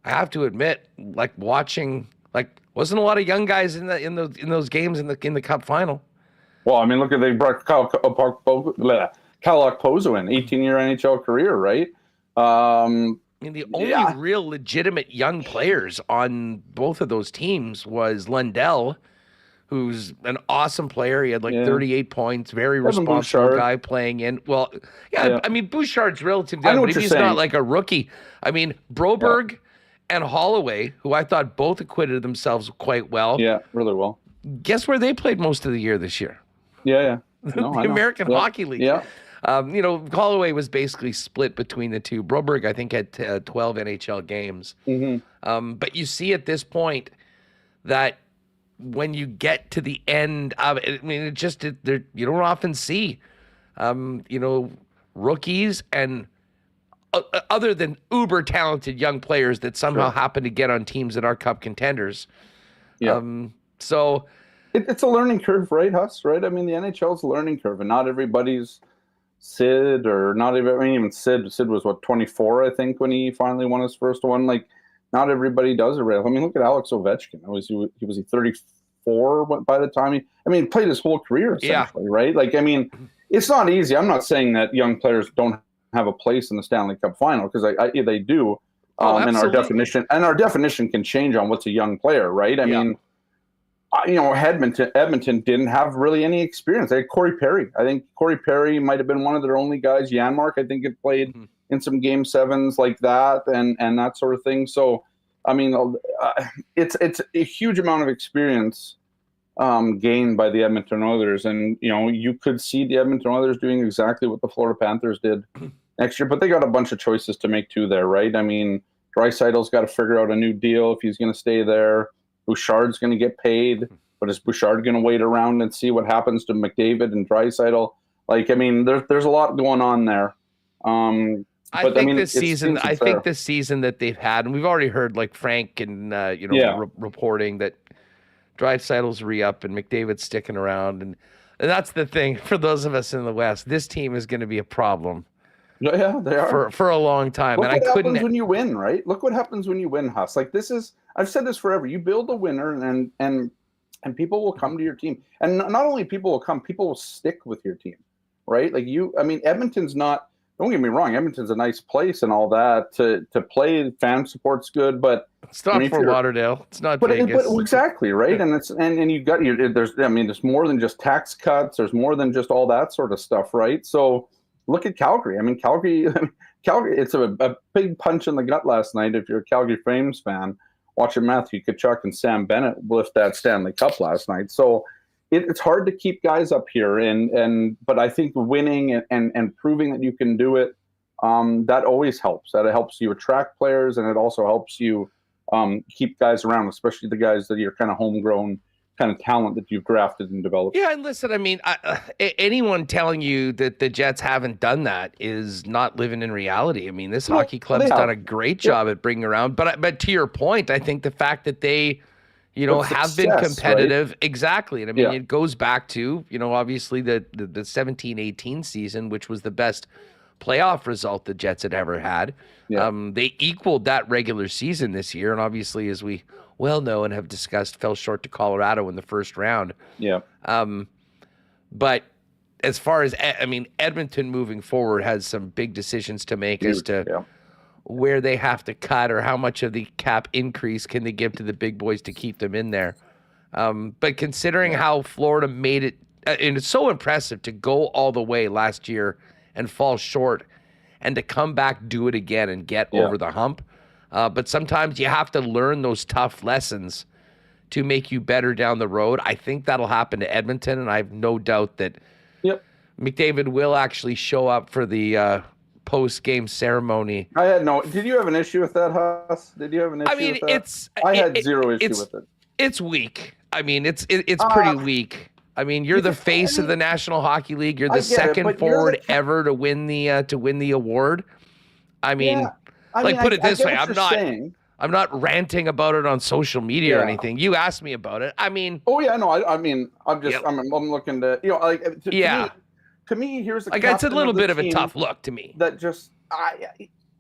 I have to admit, like watching, wasn't a lot of young guys in those games in the Cup final. Well, I mean, look at they brought Kyle Okposo in, 18-year NHL career, right? I mean, the only real legitimate young players on both of those teams was Lundell, who's an awesome player. He had 38 points, very responsible guy playing in. Well, I mean, Bouchard's relatively young, but he's not like a rookie. I mean, Broberg and Holloway, who I thought both acquitted themselves quite well. Yeah, really well. Guess where they played most of the year this year? Yeah. The American Hockey League. Yeah. Holloway was basically split between the two. Broberg, I think, had 12 NHL games. Mm-hmm. But you see at this point that when you get to the end of it, I mean, you don't often see, rookies and other than uber talented young players that somehow happen to get on teams that are Cup contenders. Yeah. So it's a learning curve, right, Huss? Right? I mean, the NHL's a learning curve, and not everybody's Sid or not even. I mean, even Sid was 24, I think, when he finally won his first one. Like, not everybody does it. Right? I mean, look at Alex Ovechkin. Was he 34 by the time he played his whole career essentially, right? Like, I mean, it's not easy. I'm not saying that young players don't have a place in the Stanley Cup final, because they do. And our definition can change on what's a young player, right? I mean, Edmonton didn't have really any experience. They had Corey Perry. I think Corey Perry might have been one of their only guys. Janmark, I think, had played in some Game 7s like that and that sort of thing. So, I mean, it's a huge amount of experience gained by the Edmonton Oilers. And, you could see the Edmonton Oilers doing exactly what the Florida Panthers did next year. But they got a bunch of choices to make too there, right? I mean, Draisaitl's got to figure out a new deal if he's going to stay there. Bouchard's going to get paid, but is Bouchard going to wait around and see what happens to McDavid and Draisaitl? Like, I mean, there's a lot going on there. I think this season that they've had, and we've already heard like Frank and reporting that Draisaitl's re-up and McDavid's sticking around, and that's the thing for those of us in the West. This team is going to be a problem. Yeah, they are for a long time. Look what happens when you win, right? Look what happens when you win, Huss. Like, I've said this forever. You build a winner, and people will come to your team, and not only people will come, people will stick with your team, right? Like Edmonton's not. Don't get me wrong, Edmonton's a nice place and all that to play. Fan support's good, but it's not for Lauderdale. It's not Vegas. But exactly, right? And you got there's more than just tax cuts. There's more than just all that sort of stuff, right? So. Look at Calgary. I mean, Calgary, it's a big punch in the gut last night if you're a Calgary Flames fan, watching Matthew Tkachuk and Sam Bennett lift that Stanley Cup last night. So it's hard to keep guys up here. But I think winning and proving that you can do it, that always helps. That it helps you attract players, and it also helps you keep guys around, especially the guys that you're kind of homegrown kind of talent that you've drafted and developed. Yeah, and listen, I mean, anyone telling you that the Jets haven't done that is not living in reality. I mean, this hockey club's done a great job at bringing around. But to your point, I think the fact that they, have been competitive, right? Exactly. And I mean, it goes back to, obviously the 17-18 season, which was the best playoff result the Jets had ever had. Yeah. They equaled that regular season this year, and obviously, as we well know and have discussed, fell short to Colorado in the first round. Yeah. But as far as Edmonton moving forward has some big decisions to make as to where they have to cut or how much of the cap increase can they give to the big boys to keep them in there. But considering how Florida made it, and it's so impressive to go all the way last year and fall short, and to come back, do it again, and get over the hump. But sometimes you have to learn those tough lessons to make you better down the road. I think that'll happen to Edmonton, and I have no doubt that McDavid will actually show up for the post-game ceremony. Did you have an issue with that, Huss? Did you have an issue with that? I had zero issue with it. It's weak. I mean, it's pretty weak. I mean, you're the face of the National Hockey League. You're the second forward ever to win the award. I mean, put it this way: I'm I'm not ranting about it on social media or anything. You asked me about it. I mean, oh yeah, no, I mean, I'm just, I'm looking to, like, to me, here's the like, it's a little bit of a tough look to me. That just,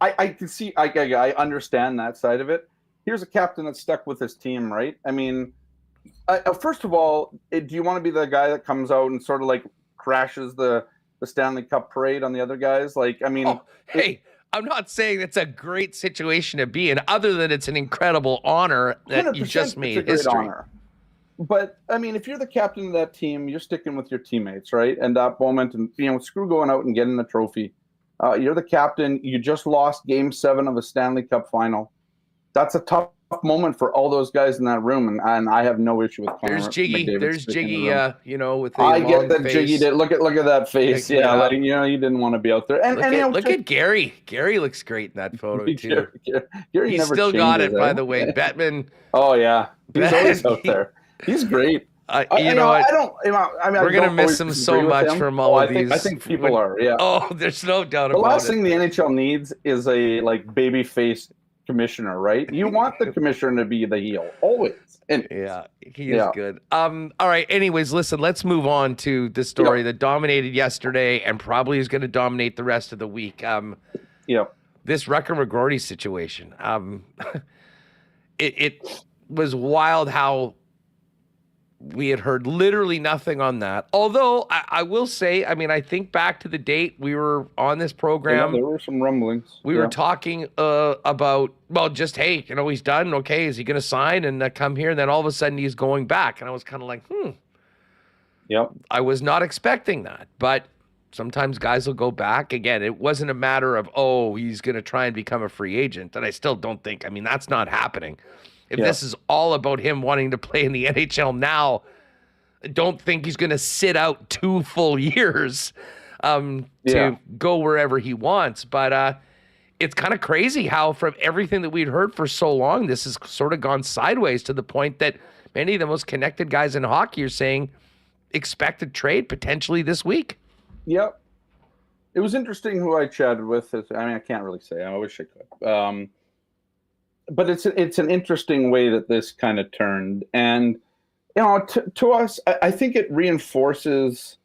I can see, I understand that side of it. Here's a captain that's stuck with his team, right? I mean, first of all, do you want to be the guy that comes out and sort of like crashes the Stanley Cup parade on the other guys? Like, I mean, I'm not saying it's a great situation to be in, other than it's an incredible honor that you just made history. Honor. But I mean, if you're the captain of that team, you're sticking with your teammates, right? And that moment, and screw going out and getting the trophy. You're the captain. You just lost Game 7 of a Stanley Cup final. That's a tough moment for all those guys in that room, and I have no issue with Connor. There's Jiggy, with the I get that face. Jiggy did. Look at that face. Yeah, like, you didn't want to be out there. And look at Gary. Gary looks great in that photo too. Gary He's never still got changes, it, by the way. Bettman. Oh yeah, he's always out there. He's great. We're gonna miss him so much from all of these. I think people are. Yeah. Oh, there's no doubt about it. The last thing the NHL needs is a baby-faced commissioner, right? You want the commissioner to be the heel always. And yeah, he is good. All right. Anyways, listen, let's move on to the story that dominated yesterday and probably is going to dominate the rest of the week. This Rutger McGroarty situation. It was wild how we had heard literally nothing on that. Although I will say, I mean, I think back to the date we were on this program. There were some rumblings. We were talking about, well, just, hey, he's done. Okay, is he going to sign and come here? And then all of a sudden he's going back. And I was kind of like, Yep. I was not expecting that. But sometimes guys will go back. Again, it wasn't a matter of, he's going to try and become a free agent. And I still don't think, that's not happening. If this is all about him wanting to play in the NHL now, I don't think he's going to sit out 2 full years to go wherever he wants. But it's kind of crazy how from everything that we'd heard for so long, this has sort of gone sideways to the point that many of the most connected guys in hockey are saying expect a trade potentially this week. Yep. It was interesting who I chatted with. I can't really say. I wish I could. But it's an interesting way that this kind of turned. And, to us, I think it reinforces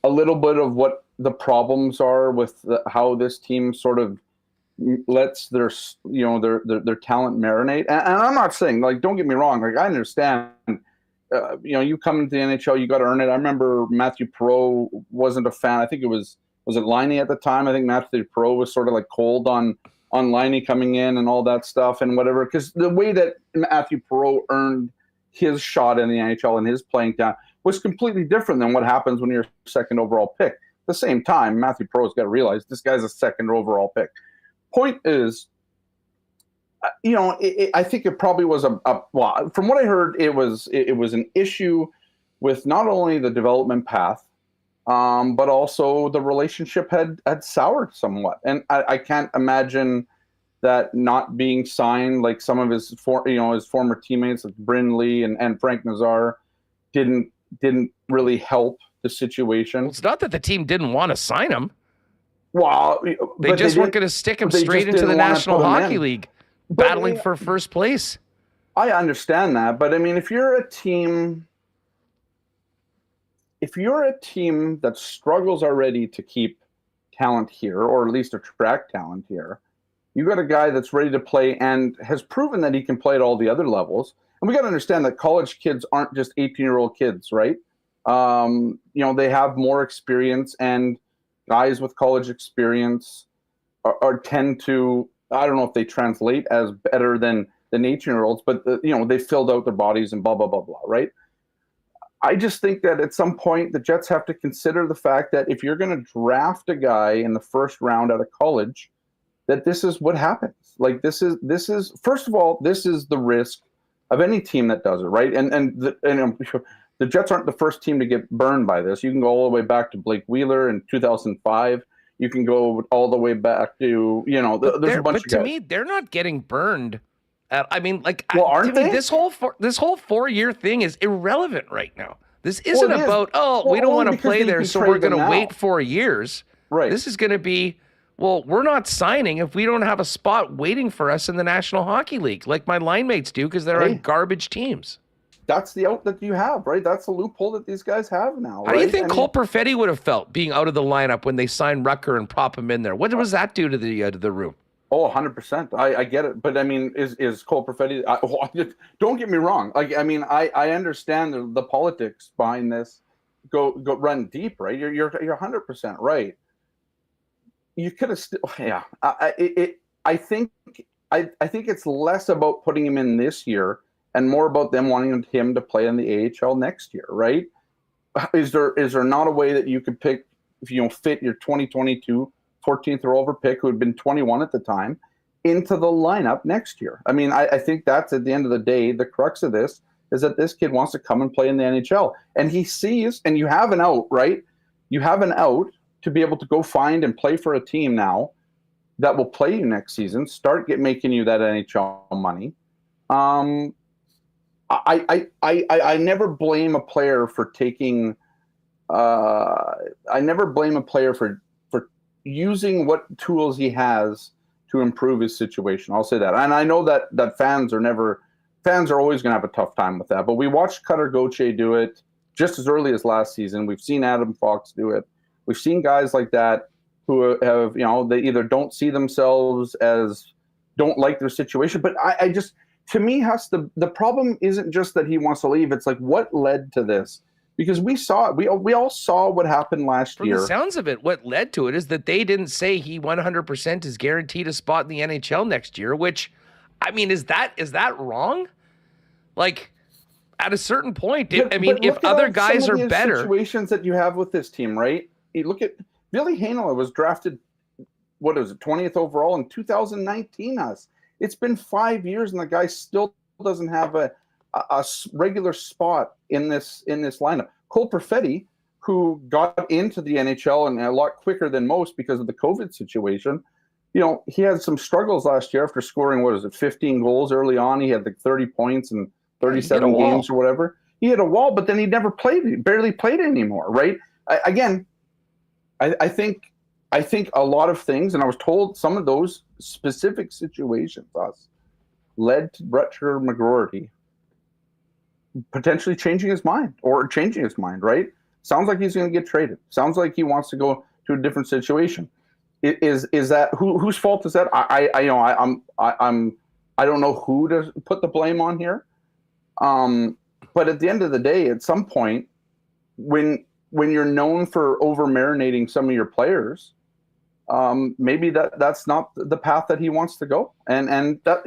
a little bit of what the problems are with how this team sort of lets their talent marinate. And I'm not saying, don't get me wrong. I understand, you come into the NHL, you got to earn it. I remember Matthew Perreault wasn't a fan. I think was it Liney at the time? I think Matthew Perreault was sort of cold on Liney coming in and all that stuff and whatever, because the way that Matthew Perreault earned his shot in the NHL and his playing time was completely different than what happens when you're second overall pick. At the same time, Matthew Perreault's got to realize this guy's a second overall pick. Point is, I think it probably was well, from what I heard, it was an issue with not only the development path, but also the relationship had soured somewhat. And I can't imagine that not being signed, like some of his former teammates like Brindley and Frank Nazar didn't really help the situation. Well, it's not that the team didn't want to sign him. Well, they just weren't going to stick him straight into the National Hockey League, battling for first place. I understand that, but if you're a team that struggles already to keep talent here, or at least attract talent here, you got a guy that's ready to play and has proven that he can play at all the other levels. And we got to understand that college kids aren't just 18-year-old kids, right? They have more experience, and guys with college experience are tend to, I don't know if they translate as better than 18-year-olds, but they filled out their bodies and blah, blah, blah, blah, right? I just think that at some point the Jets have to consider the fact that if you're going to draft a guy in the first round out of college, that this is what happens. This is first of all, this is the risk of any team that does it, right? And the Jets aren't the first team to get burned by this. You can go all the way back to Blake Wheeler in 2005. You can go all the way back to there's a bunch of guys. But to me, they're not getting burned. Aren't they? This whole 4-year thing is irrelevant right now. This isn't about we don't want to play there, so we're going to wait 4 years. Right. This is going to be, well, we're not signing if we don't have a spot waiting for us in the National Hockey League, like my line mates do, because they're on garbage teams. That's the out that you have, right? That's the loophole that these guys have now. How do you think Cole Perfetti would have felt being out of the lineup when they signed Rutger and prop him in there? What does that do to the room? Oh, 100%. I get it. But I mean, is Cole Perfetti, don't get me wrong. Like, I mean, I understand the politics behind this. Go run deep, right? You're 100% right. You could have still, yeah. I think it's less about putting him in this year and more about them wanting him to play in the AHL next year, right? Is there not a way that you could pick, if you fit your 2022 14th overall pick, who had been 21 at the time, into the lineup next year? I mean, I think that's, at the end of the day, the crux of this is that this kid wants to come and play in the NHL. And he sees, and you have an out, right? You have an out to be able to go find and play for a team now that will play you next season, making you that NHL money. I never blame a player for taking. I never blame a player for using what tools he has to improve his situation. I'll say that, and I know that fans are always going to have a tough time with that. But we watched Cutter Gauthier do it just as early as last season. We've seen Adam Fox do it. We've seen guys like that who have, they either don't see themselves don't like their situation. But I just, to me, the problem isn't just that he wants to leave. It's like, what led to this? Because we saw it. We all saw what happened last year. From the sounds of it, what led to it is that they didn't say he 100% is guaranteed a spot in the NHL next year, which, I mean, is that wrong? Like, at a certain point, if other guys are better. Situations that you have with this team, right? You look at Billy Hainala was drafted, 20th overall in 2019. It's been 5 years, and the guy still doesn't have a regular spot in this lineup. Cole Perfetti, who got into the NHL and a lot quicker than most because of the COVID situation, he had some struggles last year after scoring, 15 goals early on. He had 30 points in 37 games or whatever. He hit a wall, but then he never barely played anymore, right? I think a lot of things, and I was told some of those specific situations led to Rutger McGroarty potentially changing his mind, right? Sounds like he's going to get traded. Sounds like he wants to go to a different situation. Is that whose fault is that? I don't know who to put the blame on here. But at the end of the day, at some point, when you're known for over marinating some of your players, maybe that's not the path that he wants to go. And that,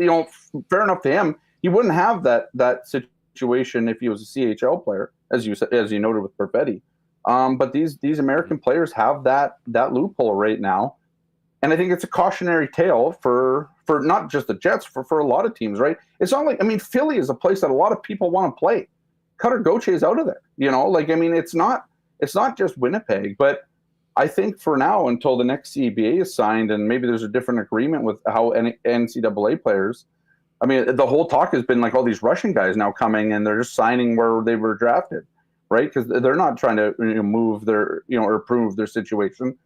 fair enough to him. He wouldn't have that situation if he was a CHL player, as you noted with Perfetti. But these American players have that loophole right now. And I think it's a cautionary tale for not just the Jets, for a lot of teams, right? It's not like, Philly is a place that a lot of people want to play. Cutter Gauthier is out of there, it's not just Winnipeg, but I think for now, until the next CBA is signed and maybe there's a different agreement with how NCAA players, the whole talk has been like all these Russian guys now coming and they're just signing where they were drafted, right? Because they're not trying to move their, or improve their situation.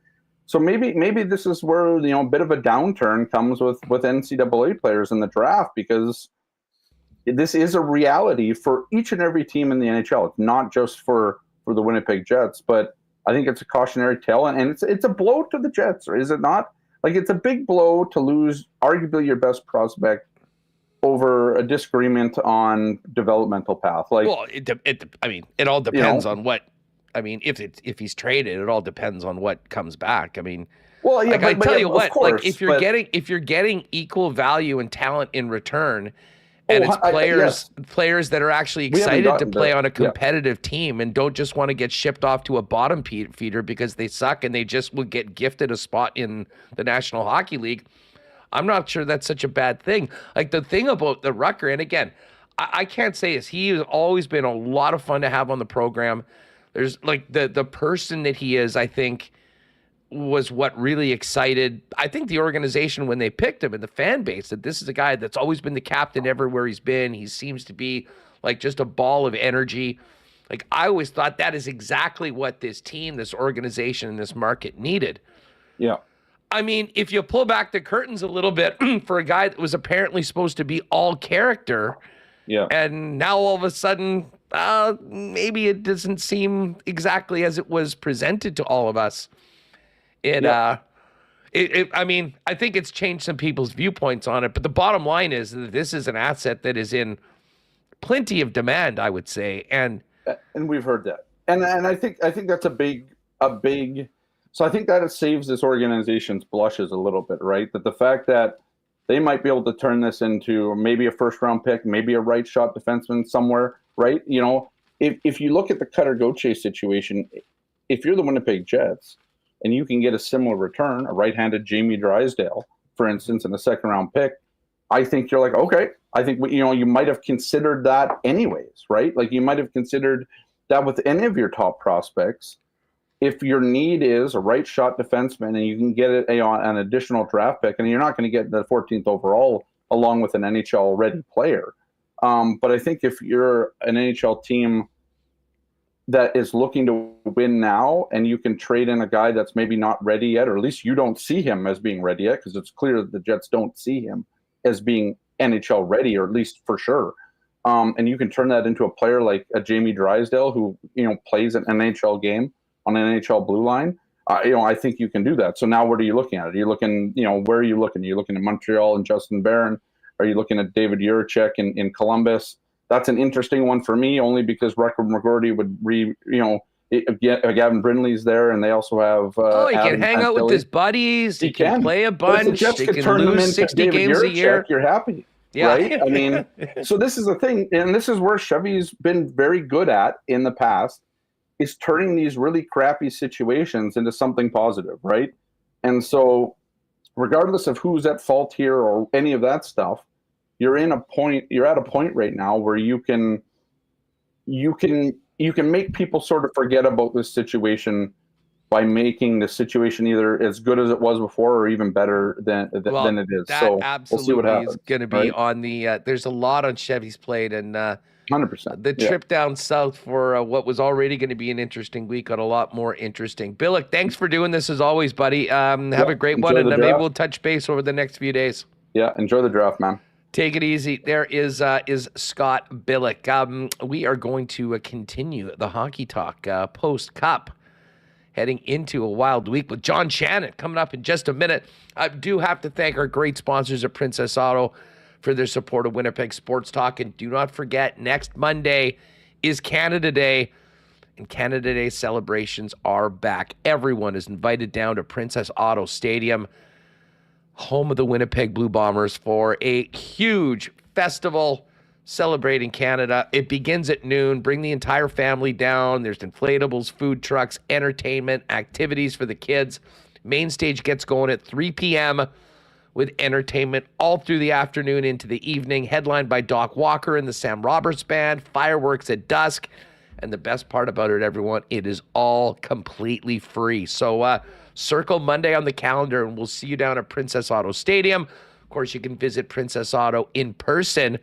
So maybe this is where, a bit of a downturn comes with NCAA players in the draft, because this is a reality for each and every team in the NHL. It's not just for the Winnipeg Jets, but I think it's a cautionary tale, and it's a blow to the Jets, or is it not? Like, it's a big blow to lose arguably your best prospect over a disagreement on developmental path. Like, well, it all depends on what. If he's traded, it all depends on what comes back. Well, yeah, I tell you what, course, if you're getting equal value and talent in return, and it's players that are actually excited to play on a competitive team and don't just want to get shipped off to a bottom feeder because they suck and they just will get gifted a spot in the National Hockey League, I'm not sure that's such a bad thing. Like, the thing about the Rutger, and again, I can't say this, he has always been a lot of fun to have on the program. There's like the person that he is, I think, was what really excited, I think, the organization when they picked him, and the fan base, that this is a guy that's always been the captain everywhere he's been. He seems to be like just a ball of energy. Like, I always thought that is exactly what this team, this organization, and this market needed. Yeah. I mean, if you pull back the curtains a little bit for a guy that was apparently supposed to be all character, and now all of a sudden, maybe it doesn't seem exactly as it was presented to all of us. I mean, I think it's changed some people's viewpoints on it, but the bottom line is that this is an asset that is in plenty of demand, I would say, and we've heard that, and I think that's a big. So I think that it saves this organization's blushes a little bit, right? That the fact that they might be able to turn this into maybe a first-round pick, maybe a right shot defenseman somewhere, right? You know, if you look at the Cutter Gauthier situation, if you're the Winnipeg Jets and you can get a similar return, a right-handed Jamie Drysdale, for instance, in a second-round pick, I think you're like, okay, I think you might have considered that anyways, right? Like you might have considered that with any of your top prospects. If your need is a right shot defenseman and you can get it an additional draft pick, and you're not going to get the 14th overall along with an NHL ready player. But I think if you're an NHL team that is looking to win now and you can trade in a guy that's maybe not ready yet, or at least you don't see him as being ready yet, because it's clear that the Jets don't see him as being NHL ready, or at least for sure. And you can turn that into a player like a Jamie Drysdale who, plays an NHL game on an NHL blue line, I think you can do that. So now what are you looking at? Are you looking, where are you looking? Are you looking at Montreal and Justin Barron? Are you looking at David Jiricek in Columbus? That's an interesting one for me, only because Rutger McGroarty would Gavin Brindley's there, and they also have he can hang out with his buddies. He can play a bunch. He can lose 60 games a year. You're happy. Yeah. Right? I mean, so this is the thing, and this is where Chevy's been very good at in the past, is turning these really crappy situations into something positive, right? And so regardless of who's at fault here or any of that stuff, you're at a point right now where you can make people sort of forget about this situation by making the situation either as good as it was before or even better than it is. So we'll see what happens. Is going to be on the there's a lot on Chevy's plate, and 100%. The trip down south for what was already going to be an interesting week got a lot more interesting. Billeck, thanks for doing this as always, buddy. Have a great one, and maybe we'll touch base over the next few days. Yeah, enjoy the draft, man. Take it easy. There is Scott Billeck. We are going to continue the hockey talk post-Cup, heading into a wild week with John Shannon coming up in just a minute. I do have to thank our great sponsors at Princess Auto for their support of Winnipeg Sports Talk. And do not forget, next Monday is Canada Day, and Canada Day celebrations are back. Everyone is invited down to Princess Auto Stadium, home of the Winnipeg Blue Bombers, for a huge festival celebrating Canada. It begins at noon. Bring the entire family down. There's inflatables, food trucks, entertainment, activities for the kids. Main stage gets going at 3 p.m. with entertainment all through the afternoon into the evening, headlined by Doc Walker and the Sam Roberts Band, fireworks at dusk. And the best part about it, everyone, it is all completely free. So circle Monday on the calendar, and we'll see you down at Princess Auto Stadium. Of course, you can visit Princess Auto in person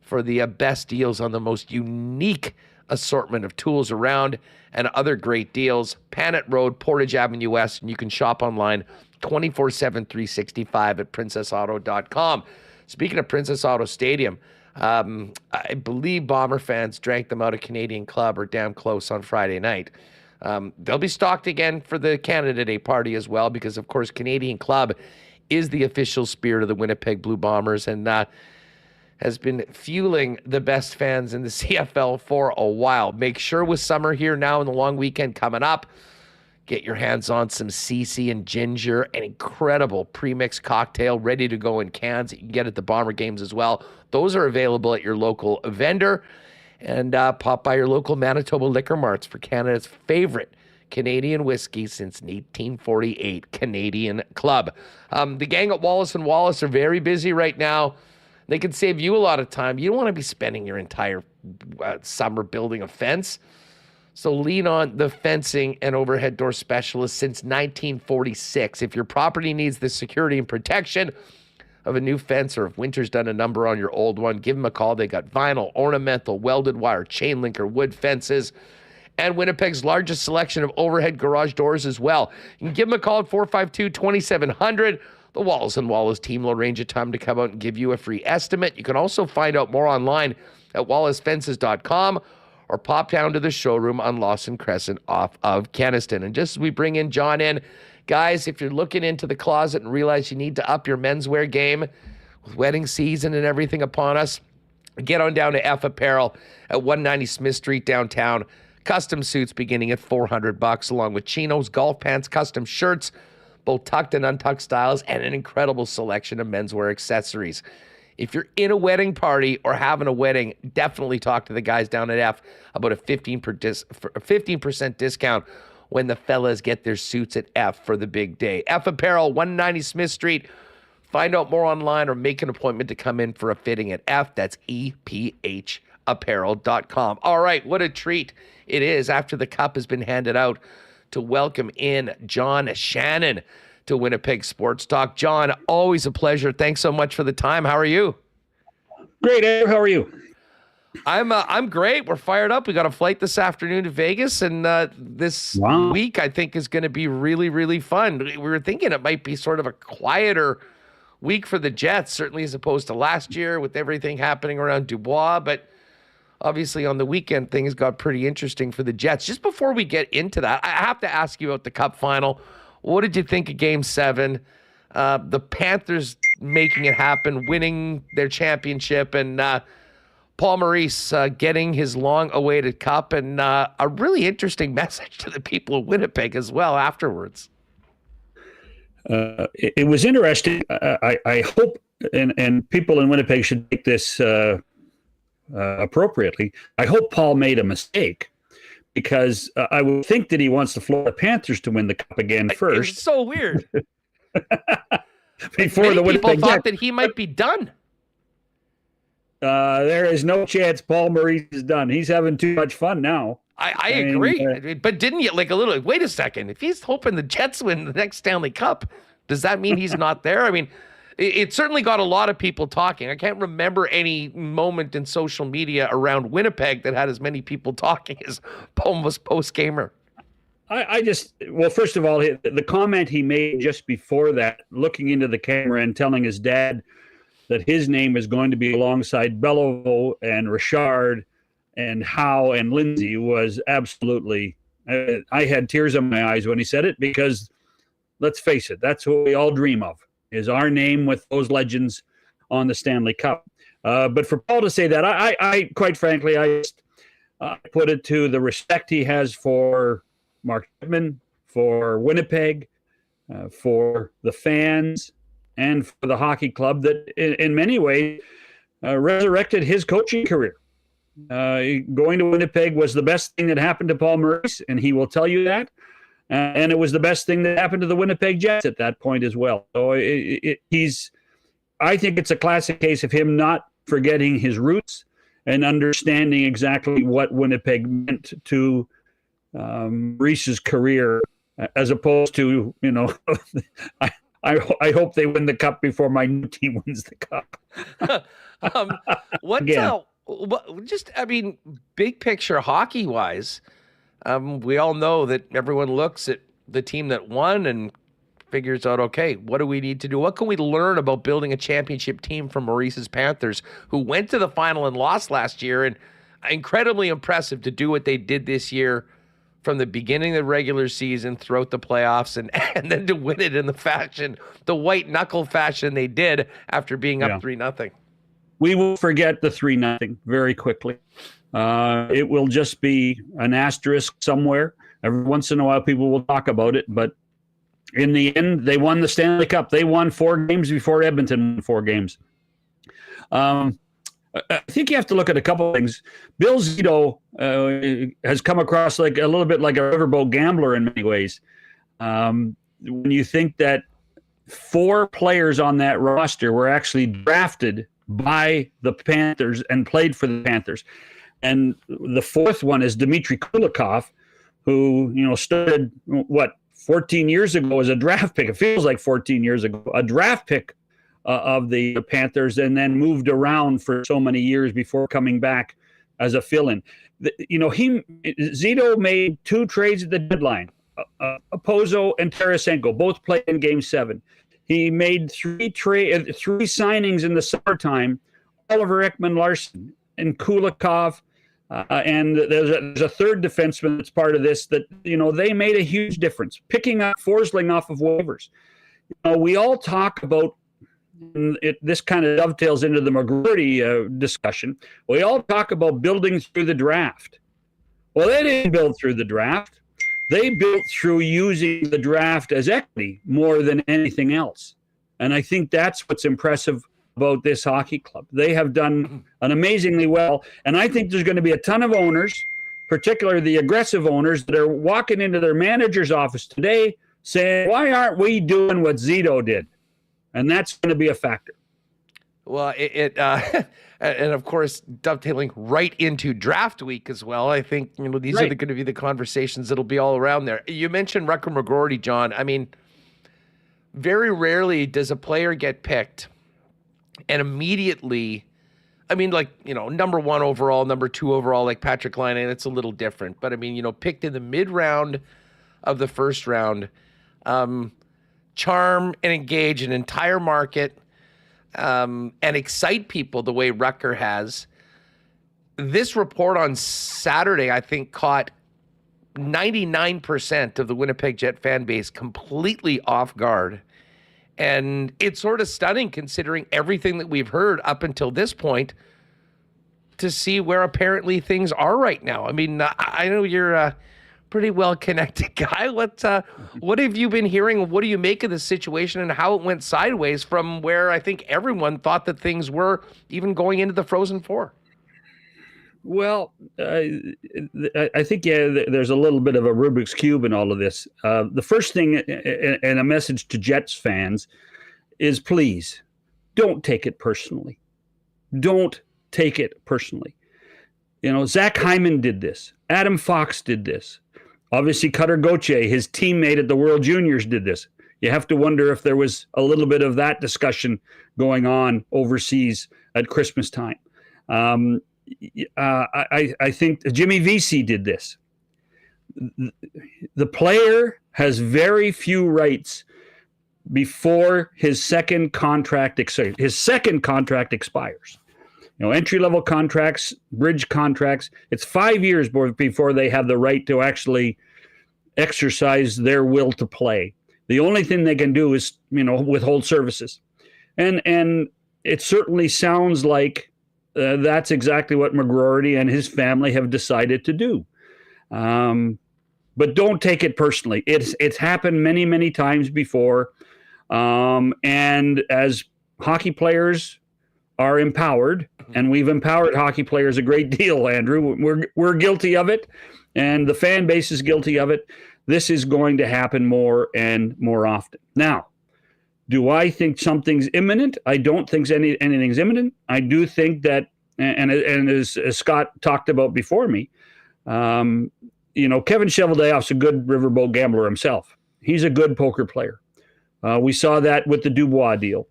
for the best deals on the most unique assortment of tools around and other great deals. Panet Road, Portage Avenue West, and you can shop online 24/7, 365 at princessauto.com. Speaking of Princess Auto Stadium, I believe Bomber fans drank them out of Canadian Club or damn close on Friday night. They'll be stocked again for the Canada Day party as well, because, of course, Canadian Club is the official spirit of the Winnipeg Blue Bombers and has been fueling the best fans in the CFL for a while. Make sure with summer here now and the long weekend coming up, get your hands on some CC and ginger, an incredible premixed cocktail ready to go in cans that you can get at the Bomber games as well. Those are available at your local vendor. And pop by your local Manitoba liquor marts for Canada's favorite Canadian whiskey since 1848, Canadian Club. The gang at Wallace & Wallace are very busy right now. They can save you a lot of time. You don't want to be spending your entire summer building a fence. So lean on the fencing and overhead door specialist since 1946. If your property needs the security and protection of a new fence, or if winter's done a number on your old one, give them a call. They got vinyl, ornamental, welded wire, chain link, or wood fences. and Winnipeg's largest selection of overhead garage doors as well. You can give them a call at 452-2700. The Wallace & Wallace team will arrange a time to come out and give you a free estimate. You can also find out more online at wallacefences.com or pop down to the showroom on Lawson Crescent off of Kenaston. And just as we bring in John in, guys, if you're looking into the closet and realize you need to up your menswear game with wedding season and everything upon us, get on down to F Apparel at 190 Smith Street downtown. Custom suits beginning at $400, along with chinos, golf pants, custom shirts, both tucked and untucked styles, and an incredible selection of menswear accessories. If you're in a wedding party or having a wedding, definitely talk to the guys down at F about a 15% discount when the fellas get their suits at F for the big day. F Apparel, 190 Smith Street. Find out more online or make an appointment to come in for a fitting at F. That's EPHapparel.com. All right, what a treat it is after the cup has been handed out to welcome in John Shannon to Winnipeg Sports Talk. John, always a pleasure. Thanks so much for the time. How are you? Great, Andrew. How are you? I'm great. We're fired up. We got a flight this afternoon to Vegas, and this week I think is going to be really, really fun. We were thinking it might be sort of a quieter week for the Jets, certainly as opposed to last year with everything happening around Dubois, but obviously on the weekend things got pretty interesting for the Jets. Just before we get into that, I have to ask you about the Cup final. What did you think of Game 7? The Panthers making it happen, winning their championship, and Paul Maurice getting his long-awaited cup, and a really interesting message to the people of Winnipeg as well afterwards. It was interesting. I hope, and people in Winnipeg should take this appropriately. I hope Paul made a mistake, because I would think that he wants the Florida Panthers to win the cup again first. It's so weird. Before Many the Winnipeg people thought Jets. that he might be done. There is no chance Paul Maurice is done. He's having too much fun now. I agree. But didn't you wait a second, if he's hoping the Jets win the next Stanley Cup, does that mean he's not there? I mean, it certainly got a lot of people talking. I can't remember any moment in social media around Winnipeg that had as many people talking as Paul was post-gamer. Well, first of all, the comment he made just before that, looking into the camera and telling his dad that his name is going to be alongside Bello and Richard and Howe and Lindsay, was absolutely, I had tears in my eyes when he said it, because let's face it, that's what we all dream of, is our name with those legends on the Stanley Cup. But for Paul to say that, I quite frankly, I put it to the respect he has for Mark Chipman, for Winnipeg, for the fans, and for the hockey club that in many ways resurrected his coaching career. Going to Winnipeg was the best thing that happened to Paul Maurice, and he will tell you that. And it was the best thing that happened to the Winnipeg Jets at that point as well. So I think it's a classic case of him not forgetting his roots and understanding exactly what Winnipeg meant to Maurice's career, as opposed to, I hope they win the cup before my new team wins the cup. Big picture hockey wise, we all know that everyone looks at the team that won and figures out, okay, what do we need to do? What can we learn about building a championship team from Maurice's Panthers, who went to the final and lost last year, and incredibly impressive to do what they did this year from the beginning of the regular season throughout the playoffs, and then to win it in the white knuckle fashion they did after being up 3-0. We will forget the 3-0 very quickly. It will just be an asterisk somewhere. Every once in a while, people will talk about it, but in the end, they won the Stanley Cup. They won 4 games before Edmonton won 4 games. I think you have to look at a couple of things. Bill Zito has come across like a little bit like a riverboat gambler in many ways. When you think that 4 players on that roster were actually drafted by the Panthers and played for the Panthers. And the 4th one is Dmitry Kulikov, who, started, 14 years ago as a draft pick. It feels like 14 years ago, a draft pick of the Panthers, and then moved around for so many years before coming back as a fill-in. Zito made 2 trades at the deadline. Pozo and Tarasenko both played in Game 7. He made 3 signings in the summertime. Oliver Ekman-Larsson and Kulikov, and there's a third defenseman that's part of this that, they made a huge difference. Picking up Forsling off of waivers. We all talk about, this kind of dovetails into the McGroarty discussion. We all talk about building through the draft. Well, they didn't build through the draft. They built through using the draft as equity more than anything else. And I think that's what's impressive about this hockey club. They have done an amazingly well. And I think there's going to be a ton of owners, particularly the aggressive owners, that are walking into their manager's office today saying, why aren't we doing what Zito did? And that's going to be a factor. Well, and of course, dovetailing right into draft week as well. I think, these are going to be the conversations that'll be all around there. You mentioned Rutger McGroarty, John. I mean, very rarely does a player get picked and immediately, number 1 overall, number 2 overall, like Patrick Laine, and it's a little different. But picked in the mid-round of the first round, charm and engage an entire market, and excite people the way Rutger has. This report on Saturday, I think, caught 99% of the Winnipeg Jet fan base completely off guard. And it's sort of stunning considering everything that we've heard up until this point to see where apparently things are right now. I mean, I know you're a pretty well-connected guy. What have you been hearing? What do you make of the situation and how it went sideways from where I think everyone thought that things were even going into the Frozen Four? Well, I think, there's a little bit of a Rubik's Cube in all of this. The first thing, and a message to Jets fans, is please don't take it personally. Don't take it personally. Zach Hyman did this. Adam Fox did this. Obviously, Cutter Gauthier, his teammate at the World Juniors, did this. You have to wonder if there was a little bit of that discussion going on overseas at Christmas time. I think Jimmy Vesey did this. The player has very few rights before his second contract expires. Entry-level contracts, bridge contracts, it's 5 years before they have the right to actually exercise their will to play. The only thing they can do is, withhold services. And it certainly sounds like that's exactly what McGroarty and his family have decided to do. But don't take it personally. It's happened many, many times before. And as hockey players are empowered, and we've empowered hockey players a great deal, Andrew, we're guilty of it, and the fan base is guilty of it. This is going to happen more and more often. Now, do I think something's imminent? I don't think anything's imminent. I do think that, and as Scott talked about before me, Kevin Cheveldayoff's a good riverboat gambler himself. He's a good poker player. We saw that with the Dubois deal.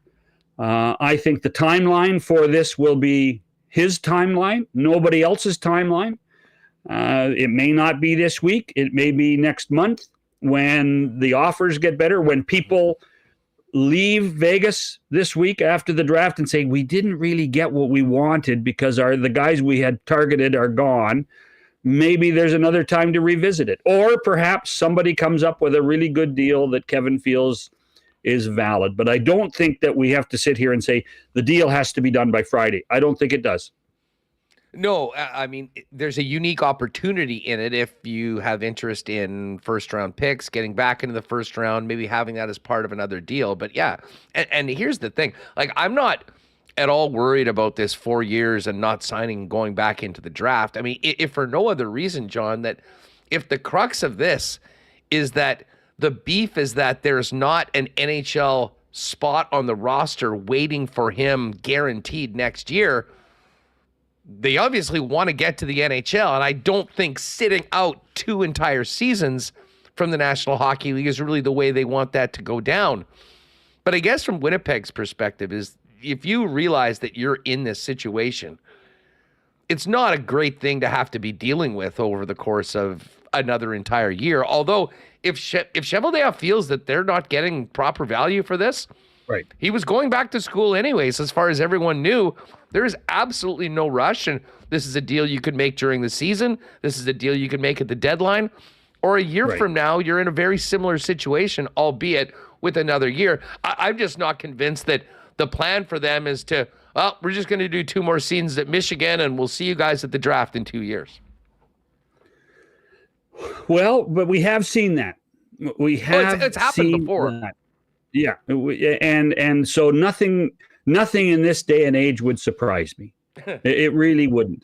I think the timeline for this will be his timeline, nobody else's timeline. It may not be this week. It may be next month when the offers get better, when people leave Vegas this week after the draft and say, we didn't really get what we wanted because the guys we had targeted are gone. Maybe there's another time to revisit it. Or perhaps somebody comes up with a really good deal that Kevin feels is valid. But I don't think that we have to sit here and say the deal has to be done by Friday. I don't think it does. No, I mean, there's a unique opportunity in it if you have interest in first-round picks, getting back into the first round, maybe having that as part of another deal. But yeah, and here's the thing. I'm not at all worried about this 4 years and not signing, going back into the draft. I mean, if for no other reason, John, that if the crux of this is that the beef is that there's not an NHL spot on the roster waiting for him guaranteed next year, they obviously want to get to the NHL, and I don't think sitting out 2 entire seasons from the National Hockey League is really the way they want that to go down. But I guess from Winnipeg's perspective is if you realize that you're in this situation, it's not a great thing to have to be dealing with over the course of another entire year. Although if Cheveldayoff feels that they're not getting proper value for this, right? He was going back to school anyways, as far as everyone knew. There is absolutely no rush, and this is a deal you could make during the season. This is a deal you could make at the deadline. Or a year from now, you're in a very similar situation, albeit with another year. I'm just not convinced that the plan for them is to, well, we're just going to do 2 more seasons at Michigan, and we'll see you guys at the draft in 2 years. Well, but we have seen that. We have it's happened before. That. Yeah, and so nothing in this day and age would surprise me. It really wouldn't.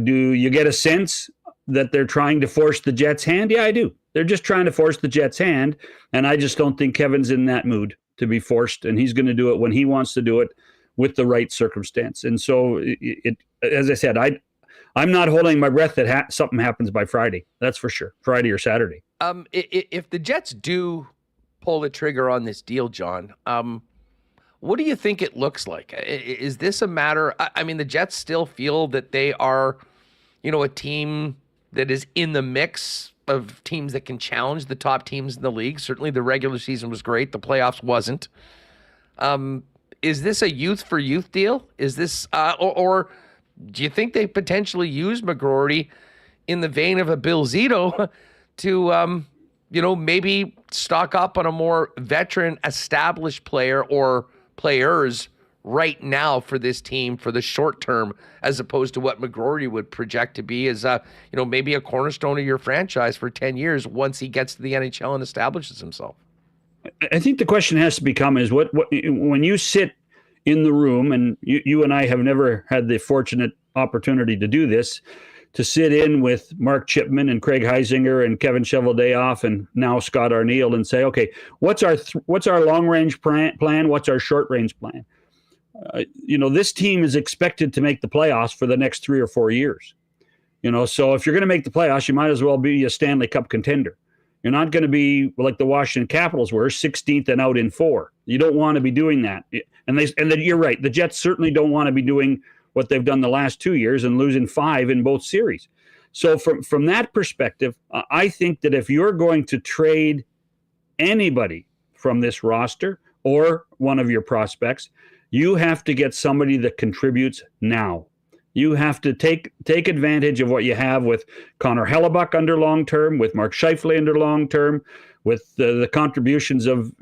Do you get a sense that they're trying to force the Jets' hand? Yeah, I do. They're just trying to force the Jets' hand, and I just don't think Kevin's in that mood to be forced, and he's going to do it when he wants to do it with the right circumstance. And so, as I said, I'm not holding my breath that something happens by Friday. That's for sure. Friday or Saturday. If the Jets do pull the trigger on this deal, John, what do you think it looks like? Is this a matter? I mean, the Jets still feel that they are, a team that is in the mix of teams that can challenge the top teams in the league. Certainly the regular season was great. The playoffs wasn't. Is this a youth for youth deal? Is this, or do you think they potentially use McGroarty in the vein of a Bill Zito to, maybe stock up on a more veteran, established player or players right now for this team for the short term, as opposed to what McGroarty would project to be as, maybe a cornerstone of your franchise for 10 years once he gets to the NHL and establishes himself? I think the question has to become is what when you sit in the room, and you and I have never had the fortunate opportunity to do this, to sit in with Mark Chipman and Craig Heisinger and Kevin Cheveldayoff and now Scott Arniel and say, okay, what's our long range plan? What's our short range plan? This team is expected to make the playoffs for the next 3 or 4 years. So if you're going to make the playoffs, you might as well be a Stanley Cup contender. You're not going to be like the Washington Capitals were, 16th and out in 4. You don't want to be doing that. And then you're right. The Jets certainly don't want to be doing what they've done the last 2 years and losing 5 in both series. So from that perspective, I think that if you're going to trade anybody from this roster or one of your prospects, you have to get somebody that contributes now. You have to take advantage of what you have with Connor Hellebuck under long term, with Mark Scheifele under long term, with the contributions of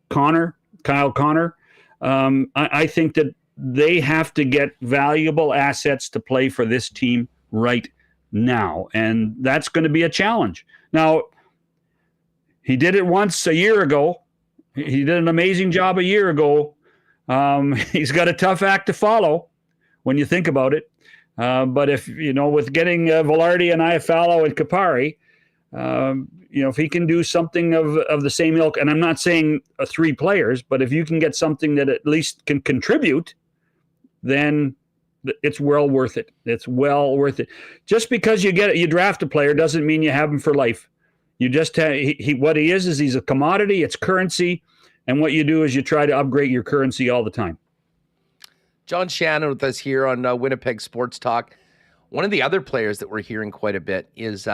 Kyle Connor. I think that they have to get valuable assets to play for this team right now, and that's going to be a challenge. Now, he did it once a year ago. He did an amazing job a year ago. He's got a tough act to follow when you think about it. But if, with getting Velarde and Iafallo and Kapari, if he can do something of the same ilk, and I'm not saying 3 players, but if you can get something that at least can contribute, then it's well worth it. It's well worth it. Just because you draft a player doesn't mean you have him for life. You just have, what he is he's a commodity, it's currency, and what you do is you try to upgrade your currency all the time. John Shannon with us here on Winnipeg Sports Talk. One of the other players that we're hearing quite a bit is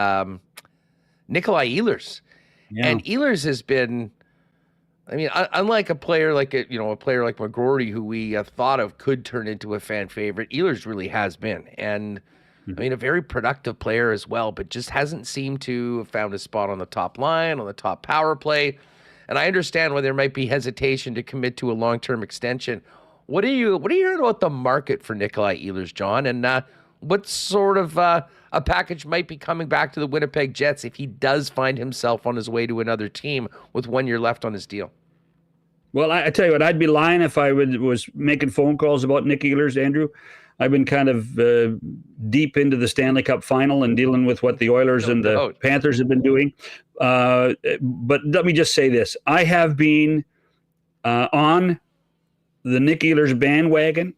Nikolai Ehlers. Yeah. And Ehlers has been, unlike a player like McGroarty, who we thought of could turn into a fan favorite, Ehlers really has been. And a very productive player as well, but just hasn't seemed to have found a spot on the top line, on the top power play. And I understand why there might be hesitation to commit to a long-term extension. What are you hearing about the market for Nikolai Ehlers, John? And what sort of a package might be coming back to the Winnipeg Jets if he does find himself on his way to another team with 1 year left on his deal? Well, I tell you what, I'd be lying if I was making phone calls about Nick Ehlers, Andrew. I've been kind of deep into the Stanley Cup final and dealing with what the Oilers and the Panthers have been doing. But let me just say this. I have been on the Nick Ehlers bandwagon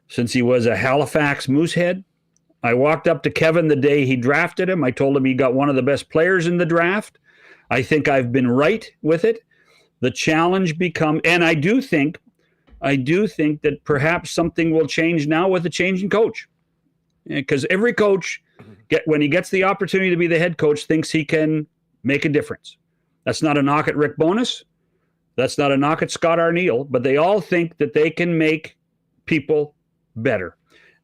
since he was a Halifax Moosehead. I walked up to Kevin the day he drafted him. I told him he got one of the best players in the draft. I think I've been right with it. The challenge and I do think I do think that perhaps something will change now with a change in coach. Because every coach, when he gets the opportunity to be the head coach, thinks he can make a difference. That's not a knock at Rick Bowness. That's not a knock at Scott Arniel. But they all think that they can make people better.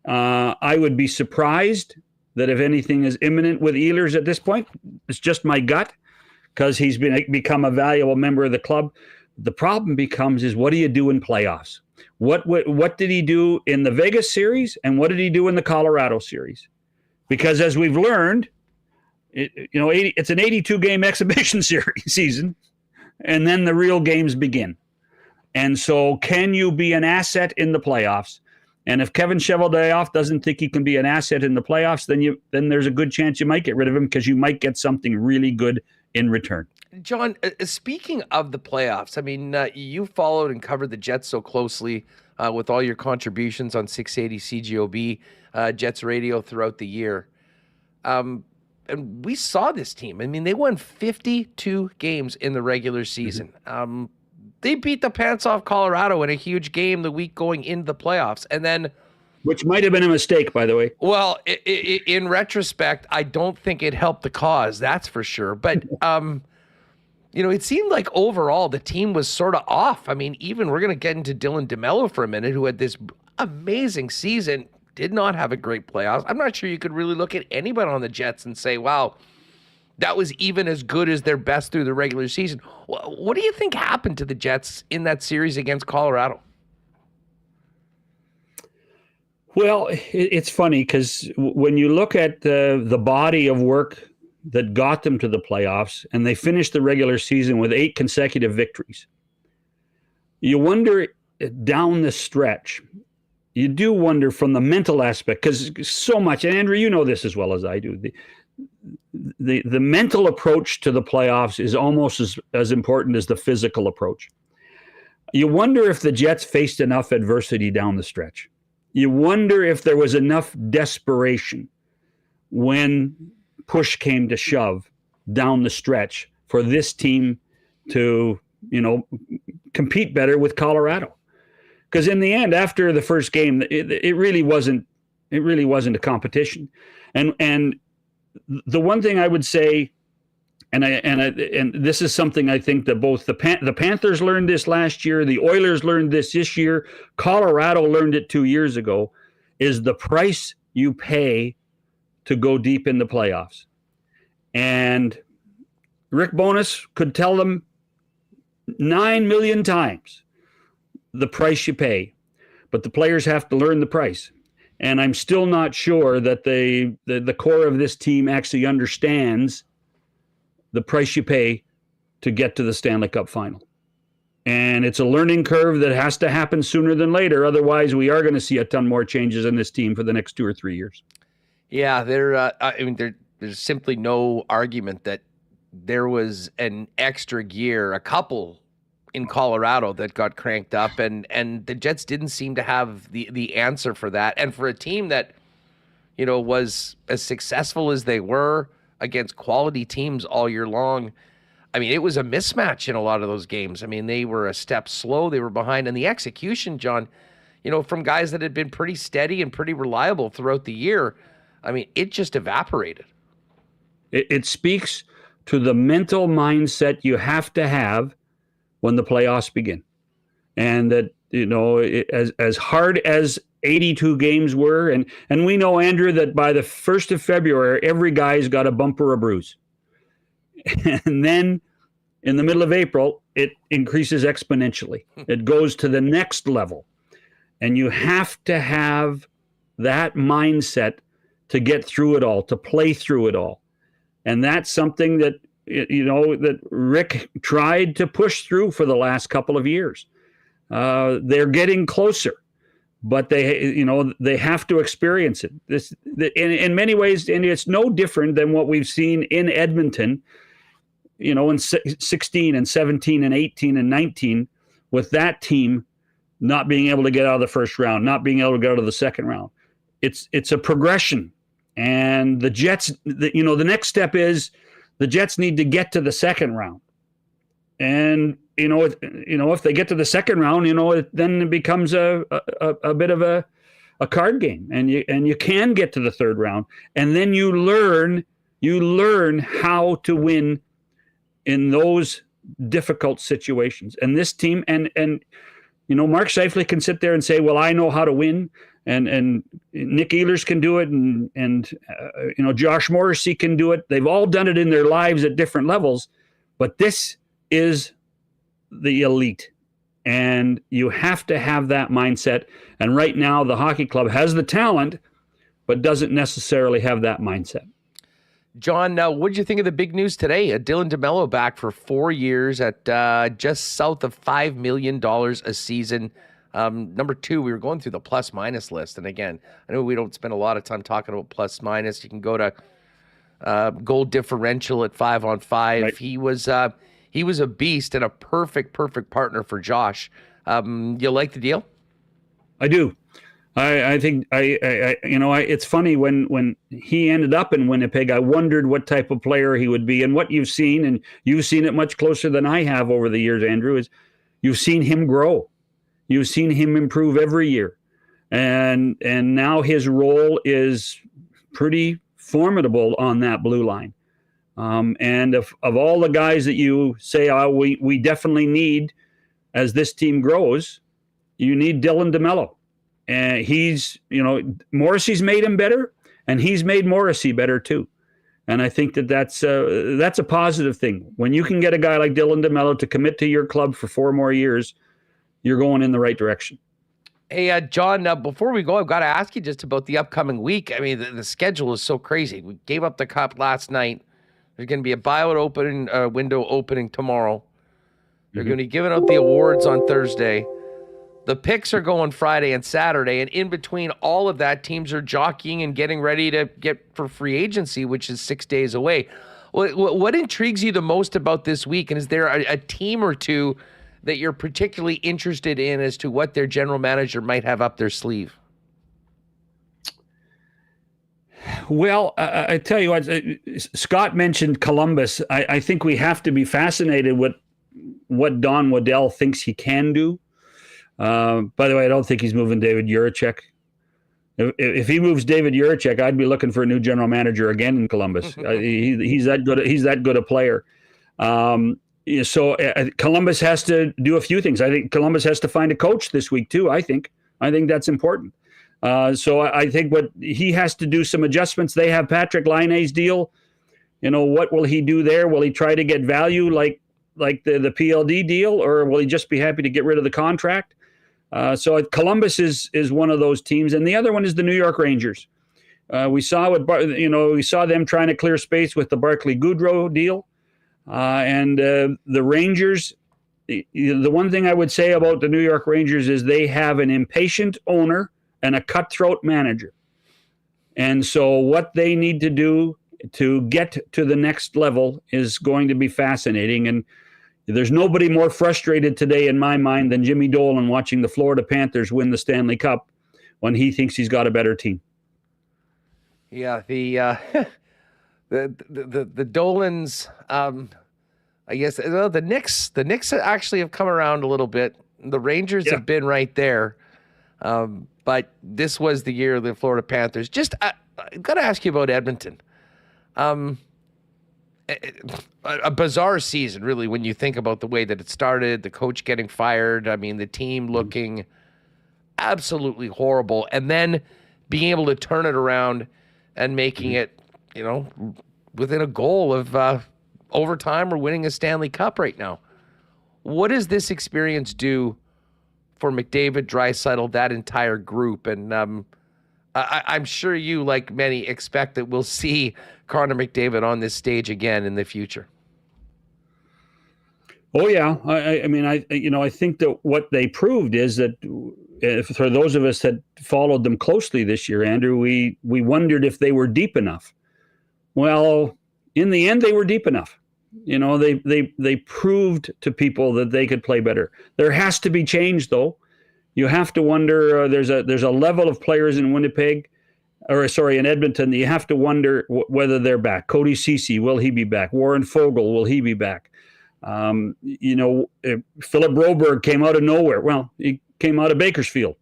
I would be surprised that if anything is imminent with Ehlers at this point. It's just my gut, because he's become a valuable member of the club. The problem becomes is, what do you do in playoffs? What did he do in the Vegas series, and what did he do in the Colorado series? Because as we've learned, it's an 82-game exhibition season, and then the real games begin. And so, can you be an asset in the playoffs? And if Kevin Cheveldayoff doesn't think he can be an asset in the playoffs, then there's a good chance you might get rid of him, because you might get something really good in return. John, speaking of the playoffs, I mean, you followed and covered the Jets so closely with all your contributions on 680 CGOB, Jets radio throughout the year. And we saw this team. I mean, they won 52 games in the regular season. Mm-hmm. They beat the pants off Colorado in a huge game the week going into the playoffs. And then, which might have been a mistake, by the way. Well, in retrospect, I don't think it helped the cause. That's for sure. But, it seemed like overall the team was sort of off. I mean, even we're going to get into Dylan DeMelo for a minute, who had this amazing season, did not have a great playoffs. I'm not sure you could really look at anybody on the Jets and say, wow, that was even as good as their best through the regular season. What do you think happened to the Jets in that series against Colorado? Well, it's funny, because when you look at the body of work that got them to the playoffs, and they finished the regular season with 8 consecutive victories, you wonder down the stretch, you do wonder from the mental aspect, because so much, and Andrew, you know this as well as I do, the mental approach to the playoffs is almost as important as the physical approach. You wonder if the Jets faced enough adversity down the stretch. You wonder if there was enough desperation when push came to shove down the stretch for this team to, compete better with Colorado. Because in the end, after the first game, it really wasn't a competition. And the one thing I would say, and this is something I think that both the Panthers learned this last year, the Oilers learned this year, Colorado learned it 2 years ago, is the price you pay to go deep in the playoffs. And Rick Bowness could tell them 9 million times the price you pay, but the players have to learn the price. And I'm still not sure that the core of this team actually understands the price you pay to get to the Stanley Cup final. And it's a learning curve that has to happen sooner than later. Otherwise, we are going to see a ton more changes in this team for the next 2 or 3 years. Yeah, there's simply no argument that there was an extra gear, a couple in Colorado that got cranked up, and the Jets didn't seem to have the answer for that. And for a team that, was as successful as they were against quality teams all year long, I mean, it was a mismatch in a lot of those games. I mean, they were a step slow, they were behind, and the execution, John, from guys that had been pretty steady and pretty reliable throughout the year, I mean, it just evaporated. It speaks to the mental mindset you have to have when the playoffs begin. And that, as hard as 82 games were, and we know, Andrew, that by the 1st of February, every guy's got a bump or a bruise. And then in the middle of April, it increases exponentially. It goes to the next level. And you have to have that mindset to get through it all, to play through it all. And that's something that, that Rick tried to push through for the last couple of years. They're getting closer, but they have to experience it. In many ways, and it's no different than what we've seen in Edmonton, in 16 and 17 and 18 and 19, with that team not being able to get out of the first round, not being able to go to the second round. It's a progression. And the Jets, the next step is the Jets need to get to the second round. And if they get to the second round, then it becomes a bit of a card game, and you can get to the third round, and then you learn how to win in those difficult situations. And this team, and Mark Scheifele can sit there and say, well, I know how to win, and Nick Ehlers can do it, and Josh Morrissey can do it. They've all done it in their lives at different levels, but this is the elite, and you have to have that mindset. And right now, the hockey club has the talent, but doesn't necessarily have that mindset. John, what did you think of the big news today? Dylan DeMelo back for 4 years at just south of $5 million a season. Number two, we were going through the plus-minus list. And again, I know we don't spend a lot of time talking about plus-minus. You can go to goal differential at 5-on-5. Right. He was a beast and a perfect partner for Josh. You like the deal? I do. I think it's funny when he ended up in Winnipeg, I wondered what type of player he would be. And what you've seen, and you've seen it much closer than I have over the years, Andrew, is you've seen him grow. You've seen him improve every year. And now his role is pretty formidable on that blue line. And of all the guys that you say, we definitely need as this team grows, you need Dylan DeMelo. And Morrissey's made him better, and he's made Morrissey better too. And I think that's a positive thing. When you can get a guy like Dylan DeMelo to commit to your club for 4 more years, you're going in the right direction. Hey, John, before we go, I've got to ask you just about the upcoming week. I mean, the schedule is so crazy. We gave up the cup last night. There's going to be a buyout window opening tomorrow. They're going to be giving out the awards on Thursday. The picks are going Friday and Saturday, and in between all of that, teams are jockeying and getting ready to get for free agency, which is 6 days away. What intrigues you the most about this week, and is there a team or two that you're particularly interested in as to what their general manager might have up their sleeve? Well, I tell you what, Scott mentioned Columbus. I think we have to be fascinated with what Don Waddell thinks he can do. By the way, I don't think he's moving David Juracek. If he moves David Juracek, I'd be looking for a new general manager again in Columbus. He's that good. He's that good a player. So Columbus has to do a few things. I think Columbus has to find a coach this week too. I think that's important. So I think what he has to do some adjustments. They have Patrick Laine's deal. What will he do there? Will he try to get value like the PLD deal, or will he just be happy to get rid of the contract? So Columbus is one of those teams, and the other one is the New York Rangers. We saw them trying to clear space with the Barclay Goodrow deal, and the Rangers. The one thing I would say about the New York Rangers is they have an impatient owner and a cutthroat manager, and so what they need to do to get to the next level is going to be fascinating. And there's nobody more frustrated today in my mind than Jimmy Dolan watching the Florida Panthers win the Stanley Cup when he thinks he's got a better team. Yeah, the Dolans, I guess the Knicks actually have come around a little bit. The Rangers have been right there. But this was the year of the Florida Panthers. Just I've got to ask you about Edmonton. A bizarre season, really, when you think about the way that it started, the coach getting fired. I mean, the team looking absolutely horrible, and then being able to turn it around and making it, within a goal of overtime or winning a Stanley Cup right now. What does this experience do for McDavid, Draisaitl, that entire group? And I'm sure you, like many, expect that we'll see Connor McDavid on this stage again in the future. Oh yeah, I think that what they proved is that for those of us that followed them closely this year, Andrew, we wondered if they were deep enough. Well, in the end, they were deep enough. They proved to people that they could play better. There has to be change, though. You have to wonder. There's a level of players in in Edmonton that you have to wonder whether they're back. Cody Ceci, will he be back? Warren Fogle, will he be back? Philip Broberg came out of nowhere. Well, he came out of Bakersfield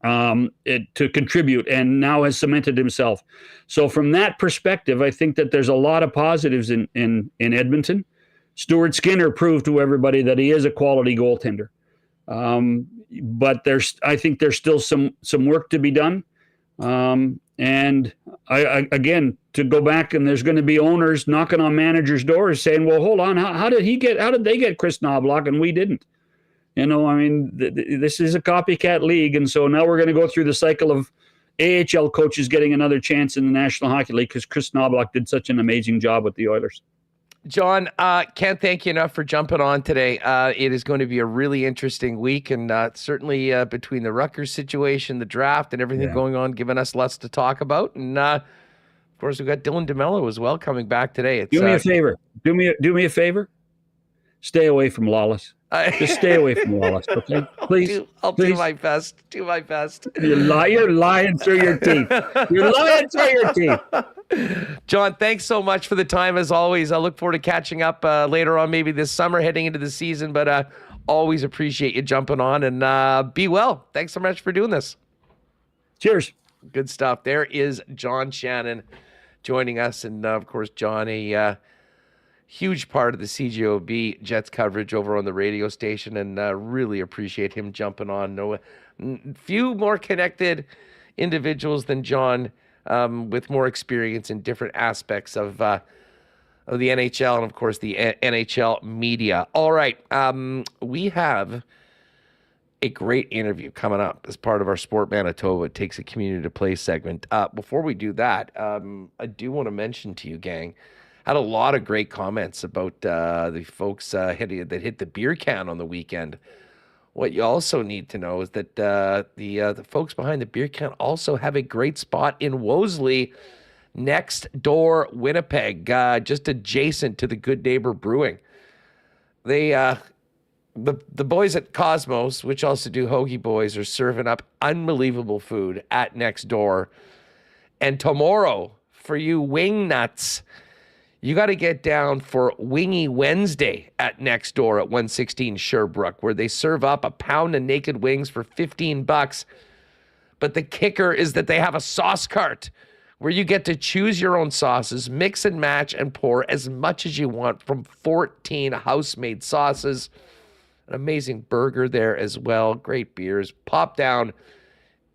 to contribute and now has cemented himself. So from that perspective, I think that there's a lot of positives in Edmonton. Stuart Skinner proved to everybody that he is a quality goaltender. But I think there's still some work to be done. And I again, to go back, and there's going to be owners knocking on managers' doors saying, well, hold on, how did they get Chris Knobloch and we didn't? This is a copycat league. And so now we're going to go through the cycle of AHL coaches getting another chance in the National Hockey League because Chris Knobloch did such an amazing job with the Oilers. John, can't thank you enough for jumping on today. It is going to be a really interesting week, and certainly between the Rutgers situation, the draft, and everything going on, giving us lots to talk about. And of course, we've got Dylan DeMelo as well coming back today. Do me a favor. Do me a favor. Stay away from Lawless. Just stay away from Lawless, okay? Please. I'll do my best. Do my best. You're lying through your teeth. You're lying through your teeth. John, thanks so much for the time as always. I look forward to catching up later on, maybe this summer, heading into the season. But always appreciate you jumping on, and be well. Thanks so much for doing this. Cheers. Good stuff. There is John Shannon joining us, and of course, John, a huge part of the CJOB Jets coverage over on the radio station, and really appreciate him jumping on. No, few more connected individuals than John, with more experience in different aspects of the NHL and, of course, the NHL media. All right, we have a great interview coming up as part of our Sport Manitoba Takes a Community to Play segment. Before we do that, I do want to mention to you, gang, had a lot of great comments about the folks that hit the beer can on the weekend. What you also need to know is that the folks behind the beer can also have a great spot in Wolseley, next door Winnipeg, just adjacent to the Good Neighbor Brewing. They the boys at Cosmos, which also do Hoagie Boys, are serving up unbelievable food at next door. And tomorrow, for you wing nuts, you got to get down for Wingy Wednesday at next door at 116 Sherbrooke, where they serve up a pound of naked wings for $15. But the kicker is that they have a sauce cart where you get to choose your own sauces, mix and match, and pour as much as you want from 14 house-made sauces. An amazing burger there as well. Great beers. Pop down,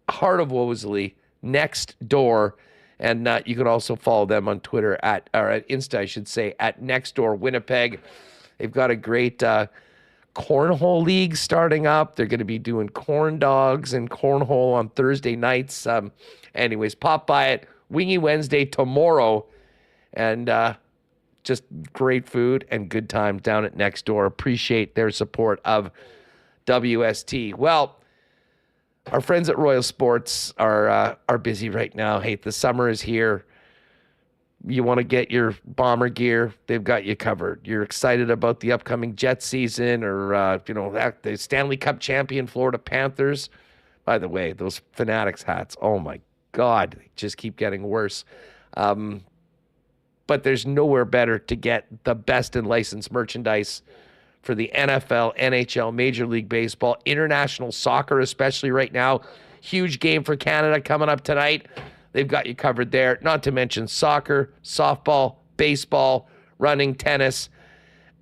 heart of Wolseley, next door. And you can also follow them on Twitter at Insta, I should say, at Nextdoor Winnipeg. They've got a great cornhole league starting up. They're going to be doing corn dogs and cornhole on Thursday nights. Anyways, pop by it. Wingy Wednesday tomorrow. And just great food and good times down at Nextdoor. Appreciate their support of WST. Well, our friends at Royal Sports are busy right now. Hey, the summer is here. You want to get your bomber gear, they've got you covered. You're excited about the upcoming Jets season, or the Stanley Cup champion Florida Panthers. By the way, those Fanatics hats, oh my God, they just keep getting worse. But there's nowhere better to get the best in licensed merchandise for the NFL, NHL, Major League Baseball, international soccer, especially right now. Huge game for Canada coming up tonight. They've got you covered there. Not to mention soccer, softball, baseball, running, tennis,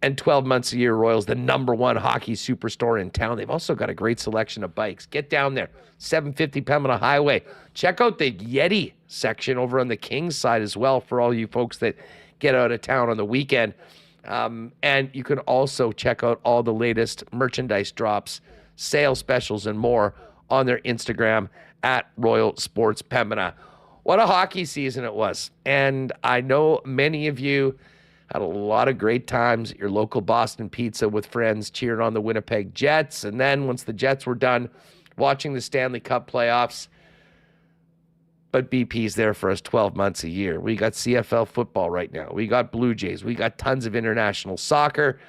and 12 months a year, Royals, the #1 hockey superstore in town. They've also got a great selection of bikes. Get down there, 750 Pembina Highway. Check out the Yeti section over on the Kings side as well for all you folks that get out of town on the weekend. And you can also check out all the latest merchandise drops, sales specials, and more on their Instagram at Royal Sports Pembina. What a hockey season it was. And I know many of you had a lot of great times at your local Boston Pizza with friends cheering on the Winnipeg Jets. And then once the Jets were done, watching the Stanley Cup playoffs. But BP's there for us 12 months a year. We got CFL football right now. We got Blue Jays. We got tons of international soccer.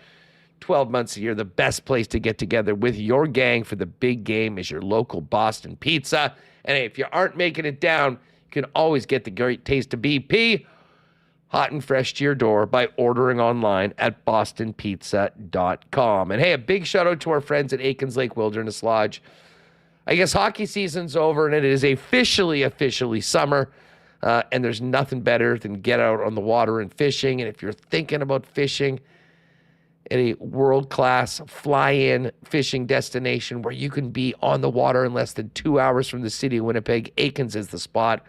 12 months a year, the best place to get together with your gang for the big game is your local Boston Pizza. And hey, if you aren't making it down, you can always get the great taste of BP hot and fresh to your door by ordering online at bostonpizza.com. And hey, a big shout out to our friends at Aikens Lake Wilderness Lodge. I guess hockey season's over and it is officially summer. And there's nothing better than get out on the water and fishing. And if you're thinking about fishing at a world-class fly-in fishing destination where you can be on the water in less than 2 hours from the city of Winnipeg, Aikens is the spot.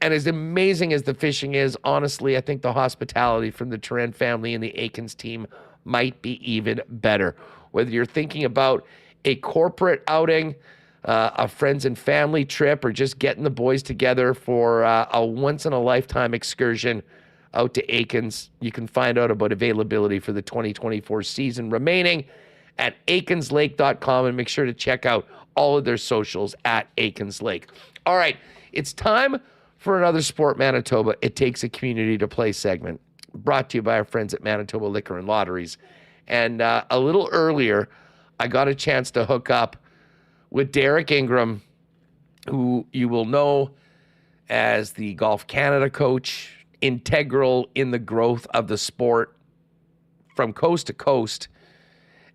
And as amazing as the fishing is, honestly, I think the hospitality from the Terrence family and the Aikens team might be even better. Whether you're thinking about a corporate outing, a friends and family trip, or just getting the boys together for a once-in-a-lifetime excursion out to Aikens, you can find out about availability for the 2024 season remaining at aikenslake.com, and make sure to check out all of their socials at Aikens Lake. All right, it's time for another Sport Manitoba It Takes a Community to Play segment, brought to you by our friends at Manitoba Liquor and Lotteries. And a little earlier, I got a chance to hook up with Derek Ingram, who you will know as the Golf Canada coach, integral in the growth of the sport from coast to coast,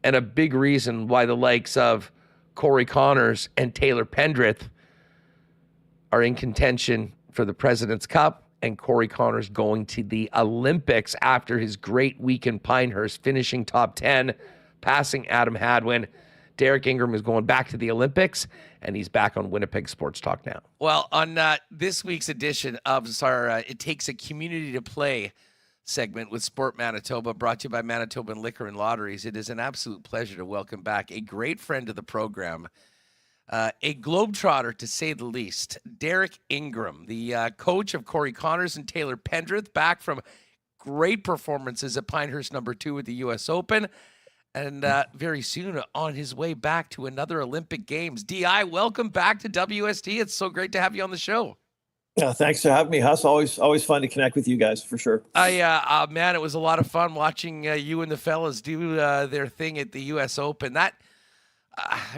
and a big reason why the likes of Corey Connors and Taylor Pendrith are in contention for the President's Cup, and Corey Connors going to the Olympics after his great week in Pinehurst, finishing top 10, passing Adam Hadwin. Derek Ingram is going back to the Olympics, and he's back on Winnipeg Sports Talk now. Well, on this week's edition of our It Takes a Community to Play segment with Sport Manitoba, brought to you by Manitoban Liquor and Lotteries, it is an absolute pleasure to welcome back a great friend of the program, a globetrotter, to say the least, Derek Ingram, the coach of Corey Connors and Taylor Pendrith, back from great performances at Pinehurst #2 at the U.S. Open, and very soon on his way back to another Olympic Games. DI, welcome back to WST. It's so great to have you on the show. Yeah, thanks for having me, Huss. Always fun to connect with you guys, for sure. Man, it was a lot of fun watching you and the fellas do their thing at the U.S. Open. That,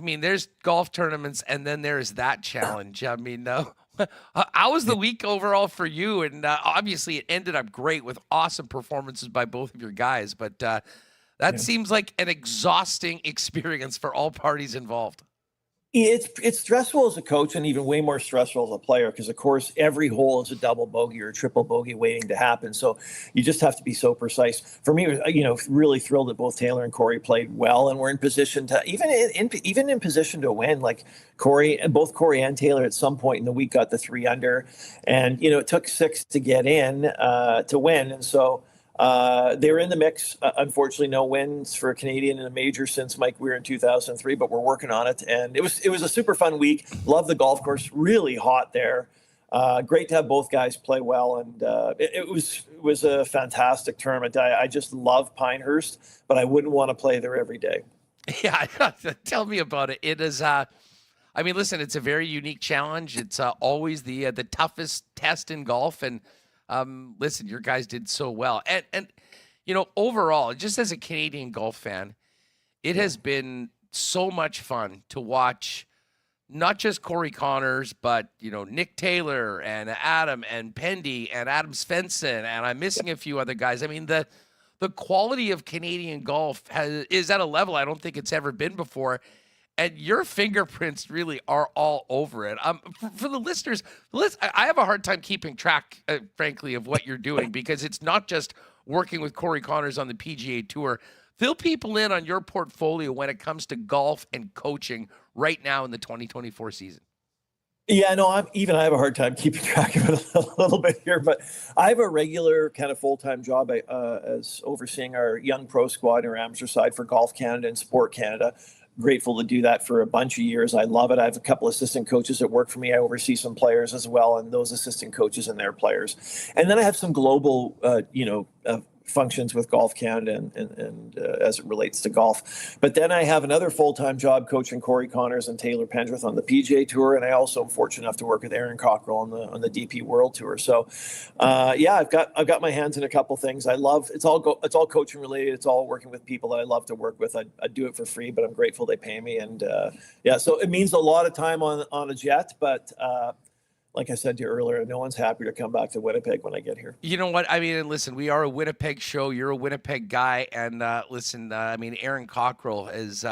there's golf tournaments, and then there's that challenge. How was the week overall for you? And obviously, it ended up great with awesome performances by both of your guys. But that seems like an exhausting experience for all parties involved. It's stressful as a coach, and even way more stressful as a player, because of course every hole is a double bogey or a triple bogey waiting to happen. So you just have to be so precise. For me, really thrilled that both Taylor and Corey played well, and we're in position to even in position to win. Like both Corey and Taylor at some point in the week got the 3 under, and it took 6 to get in to win, and so. They were in the mix. Unfortunately, no wins for a Canadian in a major since Mike Weir in 2003, but we're working on it. And it was a super fun week. Love the golf course. Really hot there. Great to have both guys play well. And it was a fantastic tournament. I just love Pinehurst, but I wouldn't want to play there every day. Yeah, tell me about it. It is. Listen, it's a very unique challenge. It's always the toughest test in golf, and. Listen, your guys did so well. And overall, just as a Canadian golf fan, it has been so much fun to watch not just Corey Connors, but, Nick Taylor and Adam and Pendy and Adam Svensson, and I'm missing a few other guys. The quality of Canadian golf is at a level I don't think it's ever been before. And your fingerprints really are all over it. For the listeners, I have a hard time keeping track, frankly, of what you're doing, because it's not just working with Corey Connors on the PGA Tour. Fill people in on your portfolio when it comes to golf and coaching right now in the 2024 season. Yeah, no, I have a hard time keeping track of it a little bit here, but I have a regular kind of full-time job as overseeing our young pro squad and our amateur side for Golf Canada and Sport Canada. Grateful to do that for a bunch of years. I love it. I have a couple assistant coaches that work for me. I oversee some players as well, and those assistant coaches and their players. And then I have some global, functions with Golf Canada and as it relates to golf. But then I have another full-time job coaching Corey Connors and Taylor Pendrith on the PGA Tour, and I also am fortunate enough to work with Aaron Cockrell on the DP World Tour. So, I've got my hands in a couple things. I love it's all coaching related. It's all working with people that I love to work with. I do it for free, but I'm grateful they pay me. And so it means a lot of time on a jet, but. like I said to you earlier, no one's happy to come back to Winnipeg when I get here. You know what? I mean, listen, we are a Winnipeg show. You're a Winnipeg guy. And listen, I mean, Aaron Cockrell is,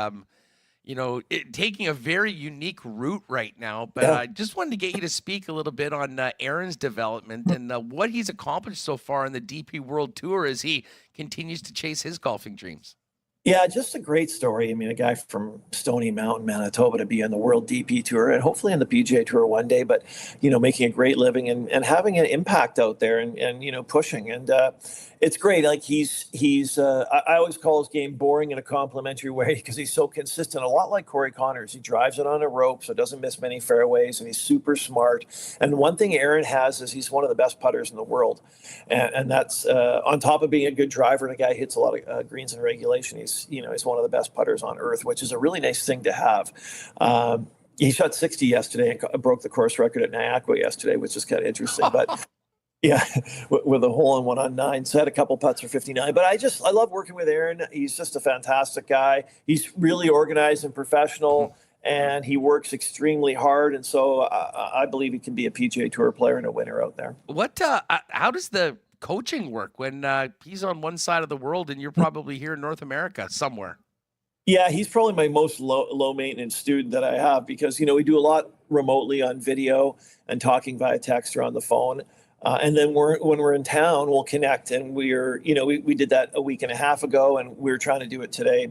taking a very unique route right now. But I just wanted to get you to speak a little bit on Aaron's development and what he's accomplished so far in the DP World Tour as he continues to chase his golfing dreams. Yeah, just a great story. I mean, a guy from Stony Mountain, Manitoba, to be on the World DP Tour and hopefully on the PGA Tour one day, but, making a great living and having an impact out there and pushing. And it's great. Like I always call his game boring in a complimentary way because he's so consistent, a lot like Corey Connors. He drives it on a rope, so doesn't miss many fairways, and he's super smart. And one thing Aaron has is he's one of the best putters in the world. And that's on top of being a good driver and a guy who hits a lot of greens in regulation. He's one of the best putters on earth, which is a really nice thing to have. He shot 60 yesterday and broke the course record at Niagara yesterday, which is kind of interesting. But yeah, with a hole-in-one on 9. So I had a couple putts for 59. But I love working with Aaron. He's just a fantastic guy. He's really organized and professional, and he works extremely hard. And so I believe he can be a PGA Tour player and a winner out there. How does the coaching work when he's on one side of the world and you're probably here in North America somewhere? Yeah, he's probably my most low maintenance student that I have because, we do a lot remotely on video and talking via text or on the phone. And then when we're in town, we'll connect. And we did that a week and a half ago, and we're trying to do it today,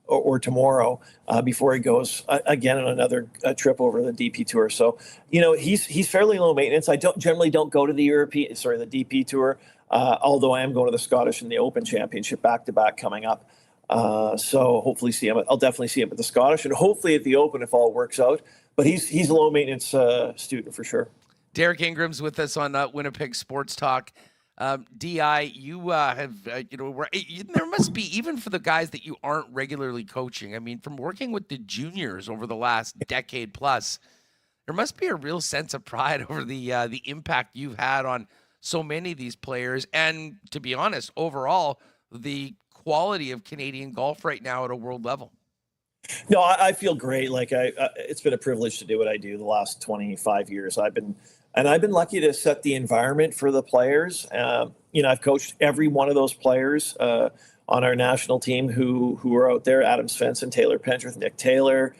or tomorrow before he goes again on another trip over the DP Tour. So, he's fairly low maintenance. I generally don't go to the DP Tour, although I am going to the Scottish and the Open Championship back-to-back coming up. So hopefully see him. I'll definitely see him at the Scottish and hopefully at the Open if all works out. But he's a low maintenance student for sure. Derek Ingram's with us on Winnipeg Sports Talk. Di, you have there must be, even for the guys that you aren't regularly coaching. I mean, from working with the juniors over the last decade plus, there must be a real sense of pride over the impact you've had on so many of these players, and to be honest, overall the quality of Canadian golf right now at a world level. No, I feel great. Like it's been a privilege to do what I do the last 25 years. I've been lucky to set the environment for the players. I've coached every one of those players on our national team who are out there: Adam Svensson, Taylor Pendrith, Nick Taylor,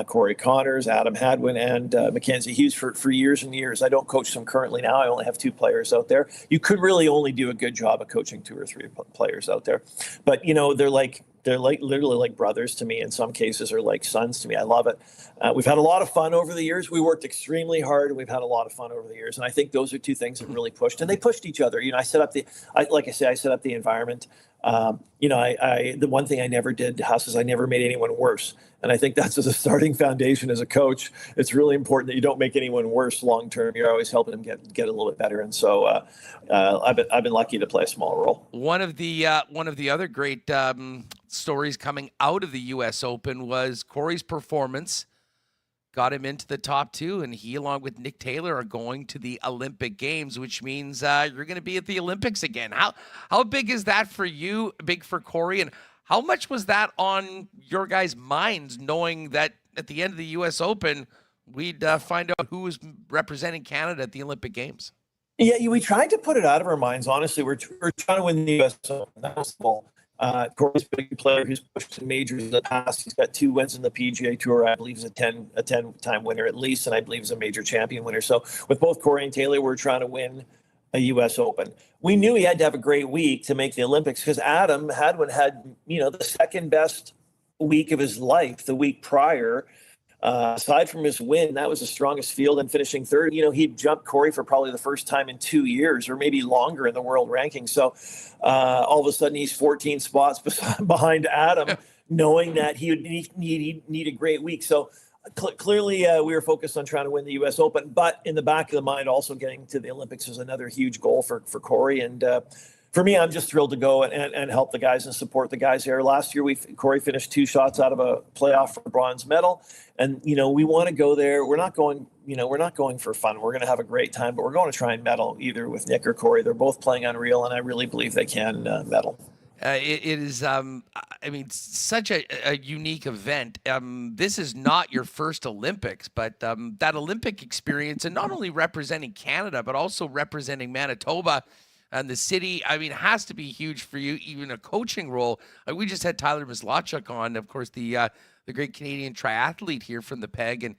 Corey Connors, Adam Hadwin, and Mackenzie Hughes for years and years. I don't coach them currently now. I only have 2 players out there. You could really only do a good job of coaching 2 or 3 players out there. But, they're literally like brothers to me in some cases, or like sons to me. I love it. We've had a lot of fun over the years. We worked extremely hard, and we've had a lot of fun over the years. And I think those are 2 things that really pushed, and they pushed each other. I set up I set up the environment. The one thing I never did, Huss, is I never made anyone worse. And I think that's as a starting foundation as a coach. It's really important that you don't make anyone worse long term. You're always helping them get a little bit better. And so I've been lucky to play a small role. One of the other great stories coming out of the U.S. Open was Corey's performance. Got him into the top 2, and he, along with Nick Taylor, are going to the Olympic Games, which means you're going to be at the Olympics again. How big is that for you? Big for Corey, and how much was that on your guys' minds, knowing that at the end of the U.S. Open, we'd find out who was representing Canada at the Olympic Games? Yeah, we tried to put it out of our minds. Honestly, we're trying to win the U.S. Open. That was the ball. Corey's a big player who's pushed some majors in the past. He's got 2 wins in the PGA Tour. I believe he's a 10-time winner at least, and I believe he's a major champion winner. So with both Corey and Taylor, we're trying to win a U.S. Open. We knew he had to have a great week to make the Olympics because Adam Hadwin had, the second best week of his life the week prior. Aside from his win, that was the strongest field, and finishing 3rd. He jumped Corey for probably the first time in 2 years, or maybe longer, in the world ranking. So all of a sudden, he's 14 spots behind Adam, knowing that he would need a great week. So clearly, we were focused on trying to win the U.S. Open, but in the back of the mind, also getting to the Olympics is another huge goal for Corey. And for me, I'm just thrilled to go and help the guys and support the guys here. Last year, Corey finished 2 shots out of a playoff for a bronze medal. And, we want to go there. We're not going for fun. We're going to have a great time, but we're going to try and medal either with Nick or Corey. They're both playing unreal, and I really believe they can medal. It is, I mean, such a unique event. This is not your first Olympics, but that Olympic experience, and not only representing Canada, but also representing Manitoba and the city, I mean, has to be huge for you, even a coaching role. We just had Tyler Mislachuk on, of course, the great Canadian triathlete here from the PEG, and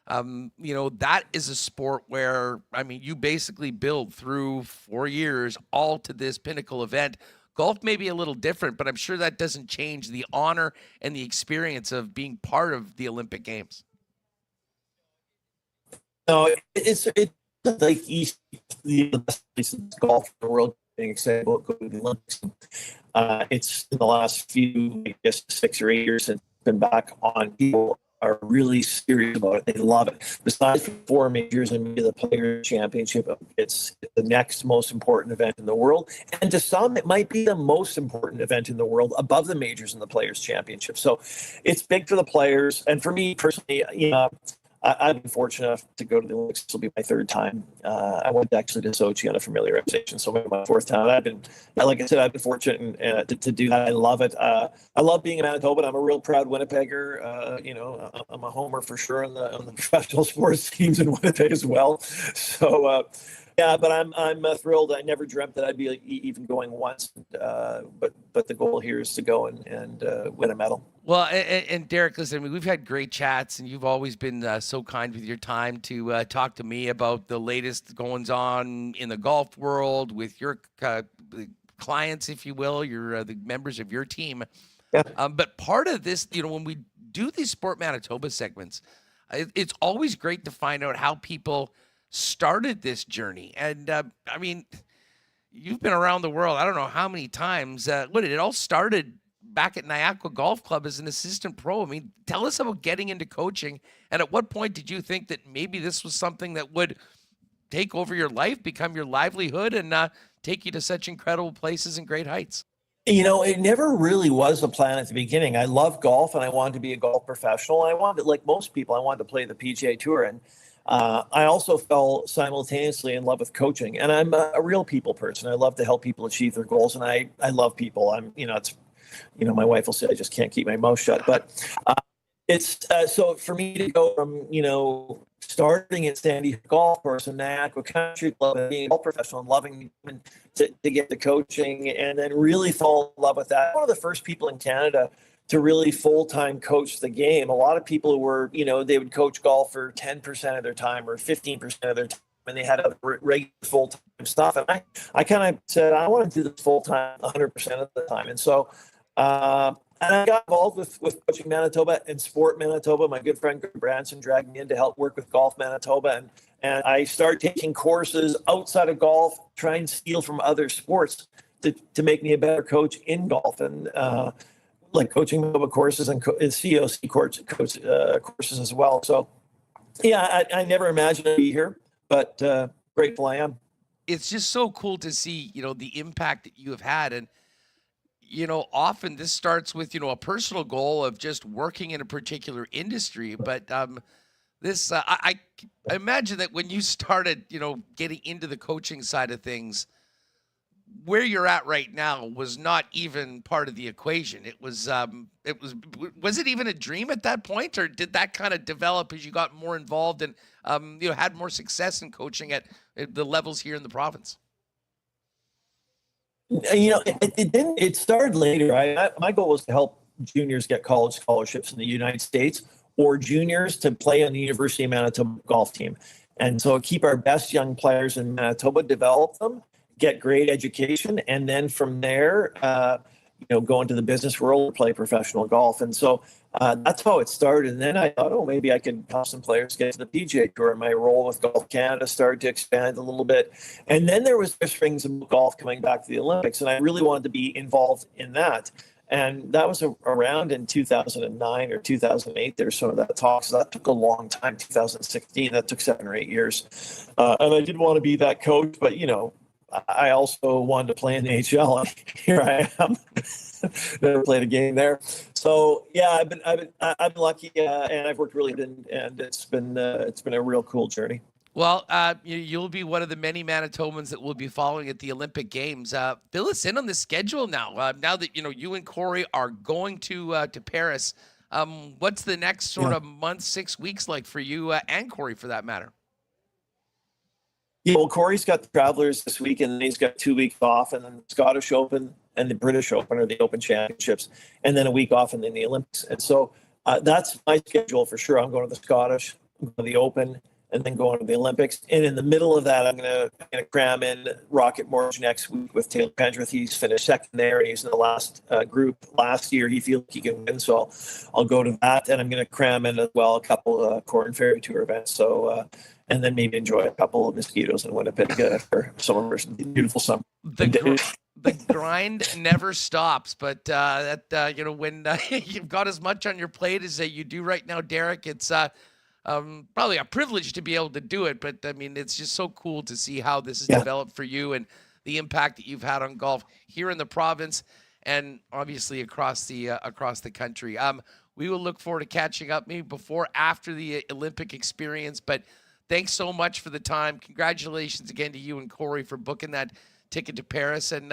that is a sport where, I mean, you basically build through 4 years all to this pinnacle event. Golf may be a little different, but I'm sure that doesn't change the honor and the experience of being part of the Olympic Games. No, it's like the best place in golf in the world getting excited about going to the Olympics. It's in the last few, I guess, 6 or 8 years since it's been back on. People are really serious about it. They love it. Besides the 4 majors and maybe the Players Championship, it's the next most important event in the world. And to some, it might be the most important event in the world above the majors and the Players Championship. So it's big for the players. And for me personally, I've been fortunate enough to go to the Olympics. This will be my 3rd time. I went actually to Sochi on a familiarization, so maybe my 4th time. Like I said, I've been fortunate to do that. I love it. I love being in Manitoba. I'm a real proud Winnipegger. I'm a homer for sure on the professional sports teams in Winnipeg as well. So. Yeah, but I'm thrilled. I never dreamt that I'd be even going once, but the goal here is to go and win a medal. Well, and Derek, listen, I mean, we've had great chats, and you've always been so kind with your time to talk to me about the latest goings on in the golf world with your clients, if you will, your the members of your team. Yeah. But part of this, when we do these Sport Manitoba segments, it's always great to find out how people started this journey. And I mean, you've been around the world, I don't know how many times. It all started back at Niagara Golf Club as an assistant pro. I mean, tell us about getting into coaching, and at what point did you think that maybe this was something that would take over your life, become your livelihood, and take you to such incredible places and great heights? It never really was a plan at the beginning. I love golf, and I wanted to be a golf professional. I wanted, like most people, I wanted to play the PGA Tour, and I also fell simultaneously in love with coaching, and I'm a real people person. I love to help people achieve their goals, and I love people. My wife will say I just can't keep my mouth shut, but it's so for me to go from starting at Sandy Golf Course in Niagara Country Club and being a golf professional and loving to get the coaching, and then really fall in love with that. One of the first people in Canada to really full-time coach the game. A lot of people who were, they would coach golf for 10% of their time or 15% of their time, and they had other regular full-time stuff. And I kind of said, I want to do this full-time 100% of the time. And so, and I got involved with Coaching Manitoba and Sport Manitoba. My good friend Greg Branson dragged me in to help work with Golf Manitoba. And I started taking courses outside of golf, trying to steal from other sports to make me a better coach in golf. And, like Coaching Manitoba courses and COC courses as well. So, yeah, I never imagined I'd be here, but grateful I am. It's just so cool to see, the impact that you have had. And, often this starts with, a personal goal of just working in a particular industry. But I imagine that when you started, getting into the coaching side of things, where you're at right now was not even part of the equation. Was it even a dream at that point, or did that kind of develop as you got more involved and had more success in coaching at the levels here in the province? It didn't. It started later. My goal was to help juniors get college scholarships in the United States, or juniors to play on the University of Manitoba golf team, and so keep our best young players in Manitoba, develop them, get great education, and then from there, go into the business world, play professional golf. And so that's how it started. And then I thought, maybe I could help some players get to the PGA Tour. My role with Golf Canada started to expand a little bit. And then there was this rings of golf coming back to the Olympics, and I really wanted to be involved in that. And that was around in 2009 or 2008. There's some of that talk. So that took a long time, 2016. That took 7 or 8 years. And I did want to be that coach, but, I also wanted to play in the NHL. Here I am. Never played a game there. So yeah, I've been lucky, and I've worked really good, and it's been a real cool journey. Well, you'll be one of the many Manitobans that will be following at the Olympic Games. Fill us in on the schedule now. Now that you and Corey are going to Paris, what's the next sort of month, 6 weeks like for you and Corey, for that matter? Yeah, well, Corey's got the Travelers this week, and then he's got 2 weeks off, and then the Scottish Open and the British Open, or the Open Championships, and then a week off, and then the Olympics. And so that's my schedule for sure. I'm going to the Scottish, I'm going to the Open, and then going to the Olympics. And in the middle of that, I'm going to cram in Rocket Mortgage next week with Taylor Pendrith. He's finished second there, and he's in the last group last year. He feels he can win, so I'll go to that. And I'm going to cram in as well a couple Corn Ferry Tour events. So, and then maybe enjoy a couple of mosquitoes in Winnipeg for some of our beautiful summer. The grind never stops, but when you've got as much on your plate as you do right now, Derek, it's probably a privilege to be able to do it, but I mean, it's just so cool to see how this has developed for you and the impact that you've had on golf here in the province and obviously across the country. We will look forward to catching up maybe before, after the Olympic experience, but thanks so much for the time. Congratulations again to you and Corey for booking that ticket to Paris, and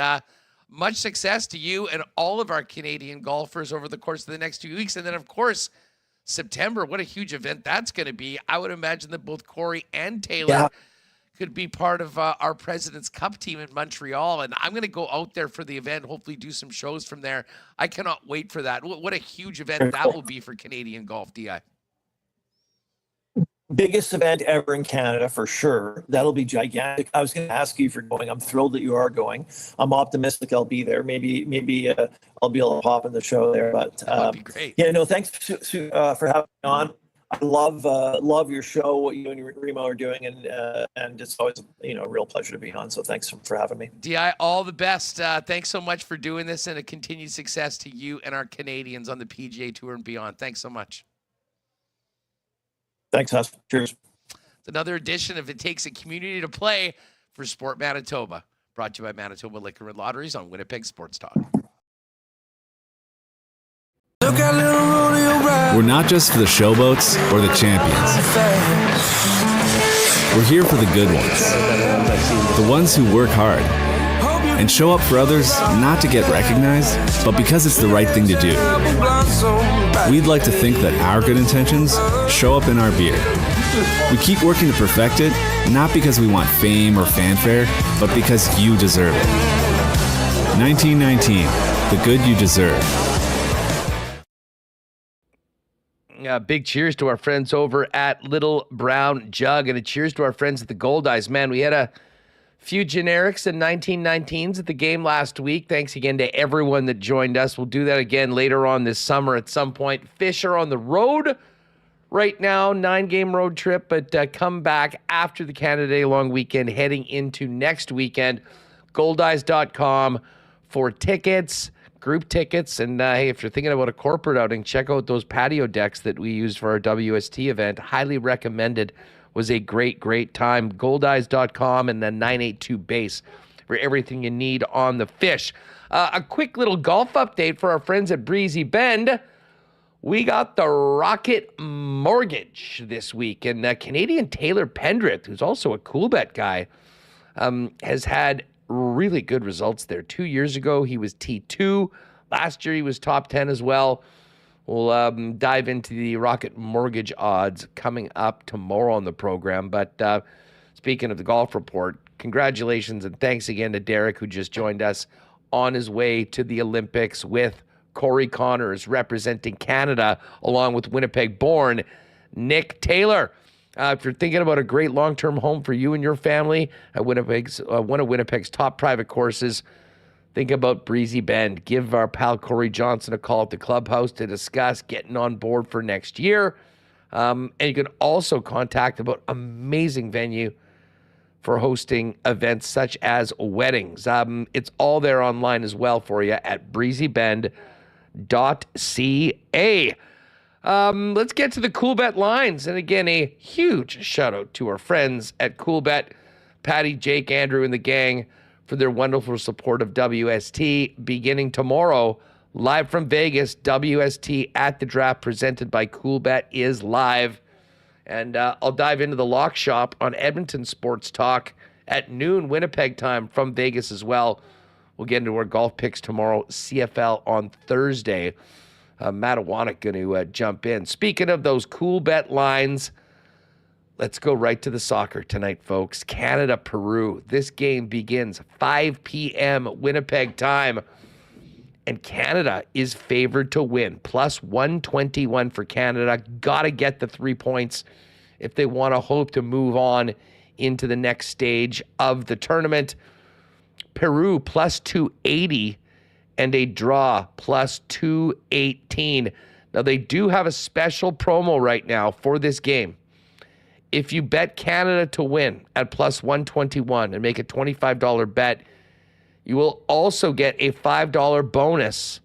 much success to you and all of our Canadian golfers over the course of the next 2 weeks. And then, of course, September, what a huge event that's going to be. I would imagine that both Corey and Taylor could be part of our President's Cup team in Montreal. And I'm going to go out there for the event, hopefully do some shows from there. I cannot wait for that. What a huge event that will be for Canadian golf, DI. Biggest event ever in Canada for sure. That'll be gigantic. I was going to ask you if you're going. I'm thrilled that you are going. I'm optimistic I'll be there. Maybe I'll be able to pop in the show there. But that'd be great. Yeah, no, thanks for having me on. I love your show, what you and Remo are doing, and it's always a real pleasure to be on. So thanks for having me. DI, all the best. Thanks so much for doing this, and a continued success to you and our Canadians on the PGA Tour and beyond. Thanks so much. Thanks, Huss. Cheers. It's another edition of It Takes a Community to Play for Sport Manitoba, brought to you by Manitoba Liquor and Lotteries on Winnipeg Sports Talk. We're not just for the showboats or the champions. We're here for the good ones, the ones who work hard and show up for others, not to get recognized, but because it's the right thing to do. We'd like to think that our good intentions show up in our beer. We keep working to perfect it, not because we want fame or fanfare, but because you deserve it. 1919, the good you deserve. Big cheers to our friends over at Little Brown Jug, and a cheers to our friends at the Gold Eyes. Man, we had a few generics and 1919s at the game last week. Thanks again to everyone that joined us. We'll do that again later on this summer at some point. Fish are on the road right now, 9-game road trip, but come back after the Canada Day long weekend, heading into next weekend. Goldeyes.com for tickets, group tickets, and hey, if you're thinking about a corporate outing, check out those patio decks that we used for our WST event. Highly recommended. Was a great time. Goldeyes.com and then 982 base for everything you need on the fish. A quick little golf update for our friends at Breezy Bend. We got the Rocket Mortgage this week, and Canadian Taylor Pendrith, who's also a cool bet guy, has had really good results there. 2 years ago, he was T2. Last year, he was top 10 as well. We'll dive into the Rocket Mortgage odds coming up tomorrow on the program. But speaking of the golf report, congratulations and thanks again to Derek, who just joined us on his way to the Olympics with Corey Connors representing Canada, along with Winnipeg-born Nick Taylor. If you're thinking about a great long-term home for you and your family at one of Winnipeg's top private courses, think about Breezy Bend. Give our pal Corey Johnson a call at the clubhouse to discuss getting on board for next year. And you can also contact about amazing venue for hosting events such as weddings. It's all there online as well for you at breezybend.ca. Let's get to the Coolbet lines. And again, a huge shout out to our friends at Coolbet, Patty, Jake, Andrew, and the gang for their wonderful support of WST. Beginning tomorrow, live from Vegas, WST at the Draft presented by Coolbet is live. And I'll dive into the lock shop on Edmonton Sports Talk at noon Winnipeg time from Vegas as well. We'll get into our golf picks tomorrow, CFL on Thursday. Matawanek going to jump in. Speaking of those cool bet lines, let's go right to the soccer tonight, folks. Canada, Peru. This game begins 5 p.m. Winnipeg time. And Canada is favored to win. Plus 121 for Canada. Got to get the 3 points if they want to hope to move on into the next stage of the tournament. Peru plus 280 and a draw plus 218. Now, they do have a special promo right now for this game. If you bet Canada to win at plus 121 and make a $25 bet, you will also get a $5 bonus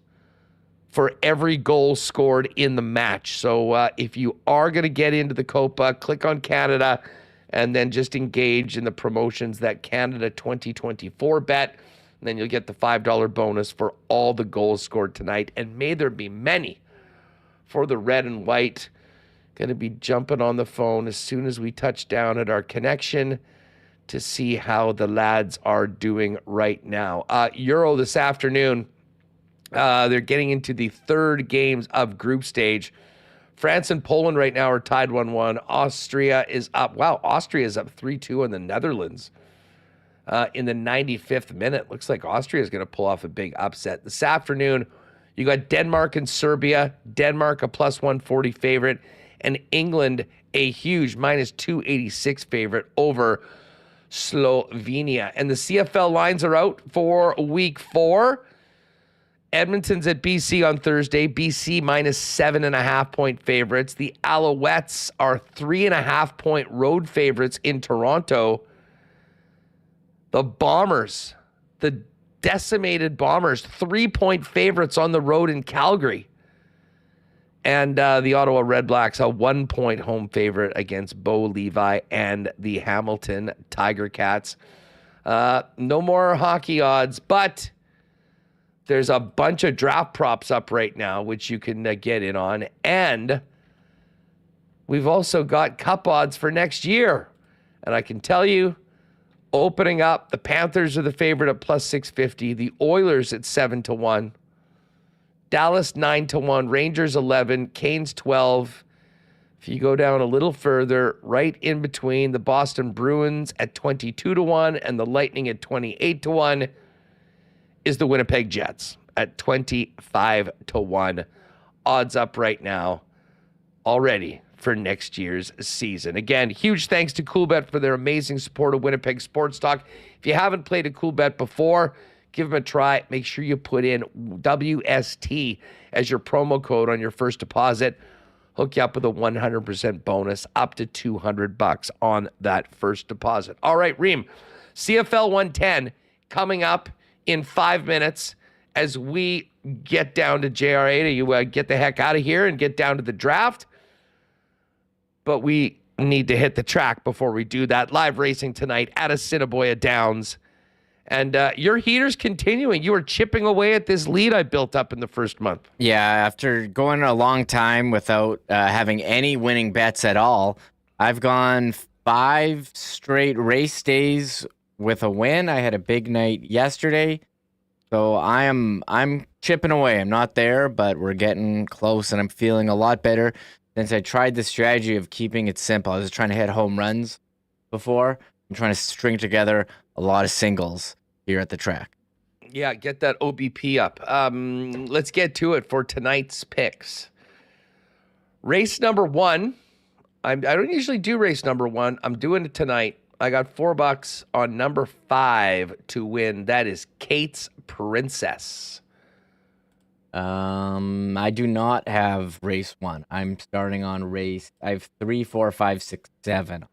for every goal scored in the match. So if you are going to get into the Copa, click on Canada and then just engage in the promotions that Canada 2024 bet. And then you'll get the $5 bonus for all the goals scored tonight. And may there be many for the red and white. Going to be jumping on the phone as soon as we touch down at our connection to see how the lads are doing right now. Euro this afternoon. They're getting into the third games of group stage. France and Poland right now are tied 1-1. Austria is up. Wow, Austria is up 3-2 on the Netherlands in the 95th minute. Looks like Austria is going to pull off a big upset. This afternoon, you got Denmark and Serbia. Denmark a plus 140 favorite. And England a huge minus 286 favorite over Slovenia. And the CFL lines are out for week 4. Edmonton's at BC on Thursday. BC minus 7.5 point favorites. The Alouettes are 3.5 point road favorites in Toronto. The Bombers, the decimated Bombers, 3 point favorites on the road in Calgary. And the Ottawa Redblacks, a 1 point home favorite against Bo Levi and the Hamilton Tiger Cats. No more hockey odds, but there's a bunch of draft props up right now, which you can get in on. And we've also got cup odds for next year. And I can tell you, opening up, the Panthers are the favorite at plus 650. The Oilers at 7-1. Dallas 9-1. Rangers 11. Canes 12. If you go down a little further, right in between, the Boston Bruins at 22-1 and the Lightning at 28-1. Is the Winnipeg Jets at 25-1. Odds up right now already for next year's season. Again, huge thanks to Coolbet for their amazing support of Winnipeg Sports Talk. If you haven't played a Coolbet before, give them a try. Make sure you put in WST as your promo code on your first deposit. Hook you up with a 100% bonus up to $200 on that first deposit. All right, Reem, CFL 110 coming up in 5 minutes as we get down to JRA to get the heck out of here and get down to the draft. But we need to hit the track before we do that. Live racing tonight at Assiniboia Downs. And your heater's continuing. You are chipping away at this lead I built up in the first month. Yeah, after going a long time without having any winning bets at all, I've gone 5 straight race days with a win. I had a big night yesterday, so I'm chipping away. I'm not there, but we're getting close, and I'm feeling a lot better since I tried the strategy of keeping it simple. I was trying to hit home runs before. I'm trying to string together a lot of singles here at the track. Yeah, get that OBP up. Let's get to it for tonight's picks. Race number 1. I don't usually do race number 1. I'm doing it tonight. I got $4 on number 5 to win. That is Kate's Princess. I do not have race 1. I'm starting on race. I have 3, 4, 5, 6, 7.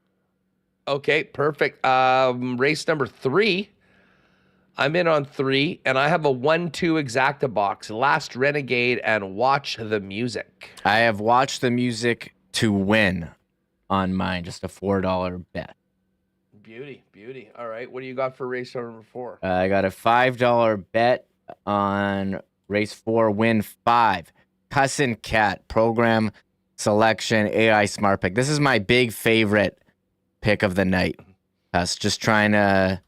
Okay, perfect. Race number 3. I'm in on 3, and I have a 1-2 exacta box. Last Renegade and Watch the Music. I have Watch the Music to win on mine. Just a $4 bet. Beauty. All right, what do you got for race number 4? I got a $5 bet on race 4, win 5. Cussin' Cat program selection, AI smart pick. This is my big favorite pick of the night. Us just trying to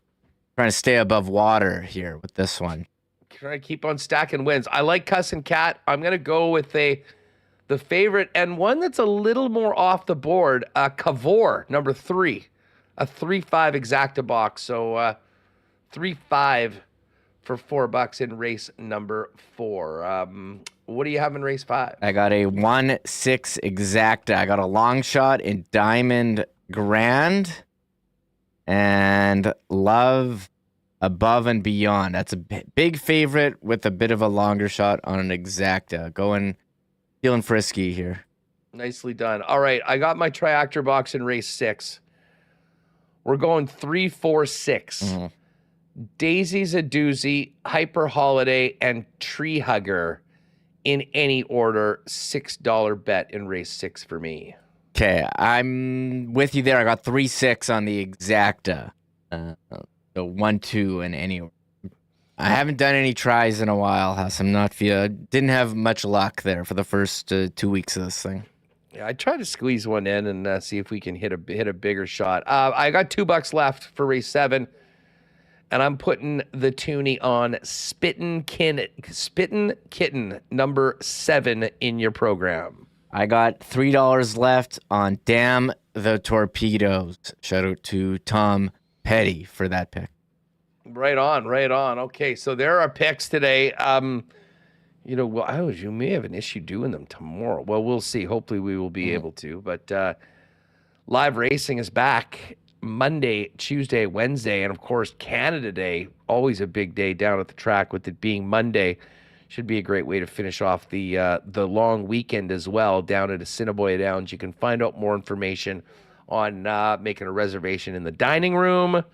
stay above water here with this one. Trying to keep on stacking wins. I like Cuss and Cat. I'm going to go with the favorite and one that's a little more off the board, Cavor, number 3, a 3-5 exacta box. So 3-5 for $4 in race number 4. What do you have in race 5? I got a 1-6 exacta. I got a long shot in Diamond Grand and Love Above and Beyond. That's a big favorite with a bit of a longer shot on an exacta. Feeling frisky here. Nicely done. All right, I got my triactor box in race 6. We're going 3-4-6. Mm-hmm. Daisy's a doozy, Hyper Holiday, and Tree Hugger in any order. $6 bet in race 6 for me. Okay, I'm with you there. I got 3-6 on the exacta. So 1-2 in any order. I haven't done any tries in a while, Huss. Didn't have much luck there for the first 2 weeks of this thing. Yeah, I tried to squeeze one in and see if we can hit a bigger shot. I got $2 left for race 7. And I'm putting the toonie on Spittin' Kitten, number 7 in your program. I got $3 left on Damn the Torpedoes. Shout out to Tom Petty for that pick. Right on. Okay, so there are picks today. You may have an issue doing them tomorrow. Well, we'll see. Hopefully we will be able to. But live racing is back Monday, Tuesday, Wednesday, and of course Canada Day, always a big day down at the track. With it being Monday, should be a great way to finish off the long weekend as well down at Assiniboia Downs. You can find out more information on making a reservation in the dining room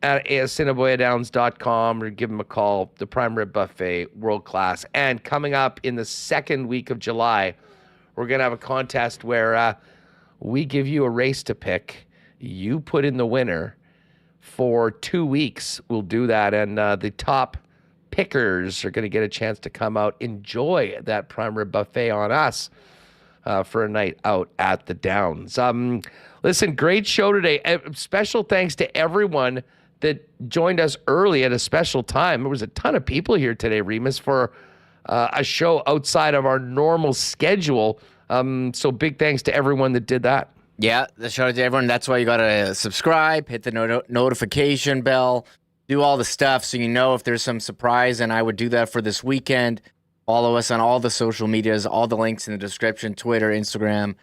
at assiniboiadowns.com or give them a call. The prime rib buffet, world class. And coming up in the second week of July, we're going to have a contest where we give you a race to pick. You put in the winner for 2 weeks. We'll do that. And the top pickers are going to get a chance to come out, enjoy that prime rib buffet on us for a night out at the Downs. Listen, great show today. Special thanks to everyone that joined us early at a special time. There was a ton of people here today, Remis, for a show outside of our normal schedule. So big thanks to everyone that did that. Yeah, shout out to everyone. That's why you got to subscribe, hit the notification bell, do all the stuff so you know if there's some surprise, and I would do that for this weekend. Follow us on all the social medias, all the links in the description, Twitter, Instagram,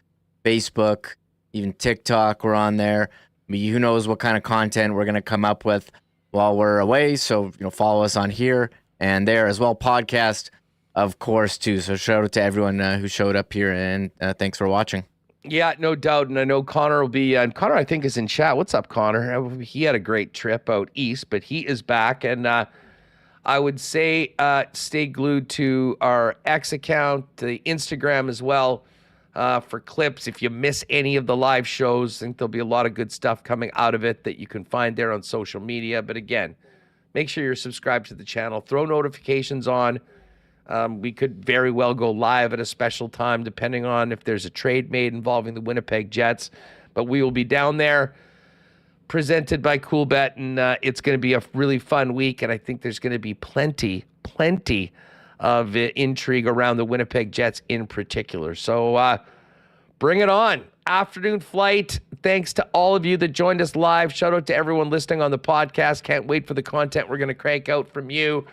Facebook, even TikTok, we're on there. I mean, who knows what kind of content we're going to come up with while we're away, so follow us on here and there as well. Podcast, of course, too. So shout out to everyone who showed up here, and thanks for watching. Yeah, no doubt. And I know Connor will be, and Connor, I think, is in chat. What's up, Connor? He had a great trip out east, but he is back. And I would say stay glued to our X account, the Instagram as well, for clips. If you miss any of the live shows, I think there'll be a lot of good stuff coming out of it that you can find there on social media. But again, make sure you're subscribed to the channel. Throw notifications on. We could very well go live at a special time, depending on if there's a trade made involving the Winnipeg Jets. But we will be down there, presented by CoolBet, and it's going to be a really fun week. And I think there's going to be plenty of intrigue around the Winnipeg Jets in particular. So bring it on. Afternoon flight. Thanks to all of you that joined us live. Shout out to everyone listening on the podcast. Can't wait for the content we're going to crank out from you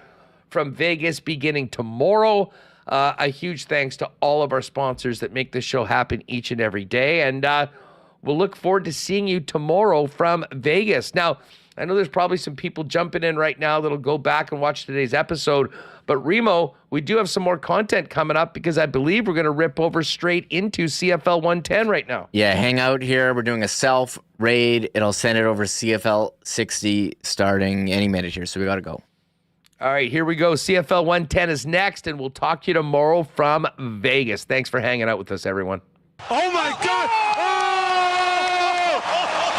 from Vegas beginning tomorrow. A huge thanks to all of our sponsors that make this show happen each and every day. And we'll look forward to seeing you tomorrow from Vegas. Now, I know there's probably some people jumping in right now that'll go back and watch today's episode. But Remo, we do have some more content coming up because I believe we're going to rip over straight into CFL 110 right now. Yeah, hang out here. We're doing a self-raid. It'll send it over CFL 60 starting any minute here. So we got to go. All right, here we go. CFL 110 is next, and we'll talk to you tomorrow from Vegas. Thanks for hanging out with us, everyone. Oh, my God. Oh!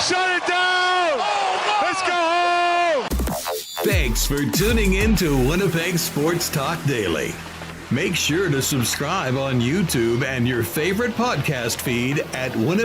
Shut it down. Let's go home. Thanks for tuning in to Winnipeg Sports Talk Daily. Make sure to subscribe on YouTube and your favorite podcast feed at Winnipeg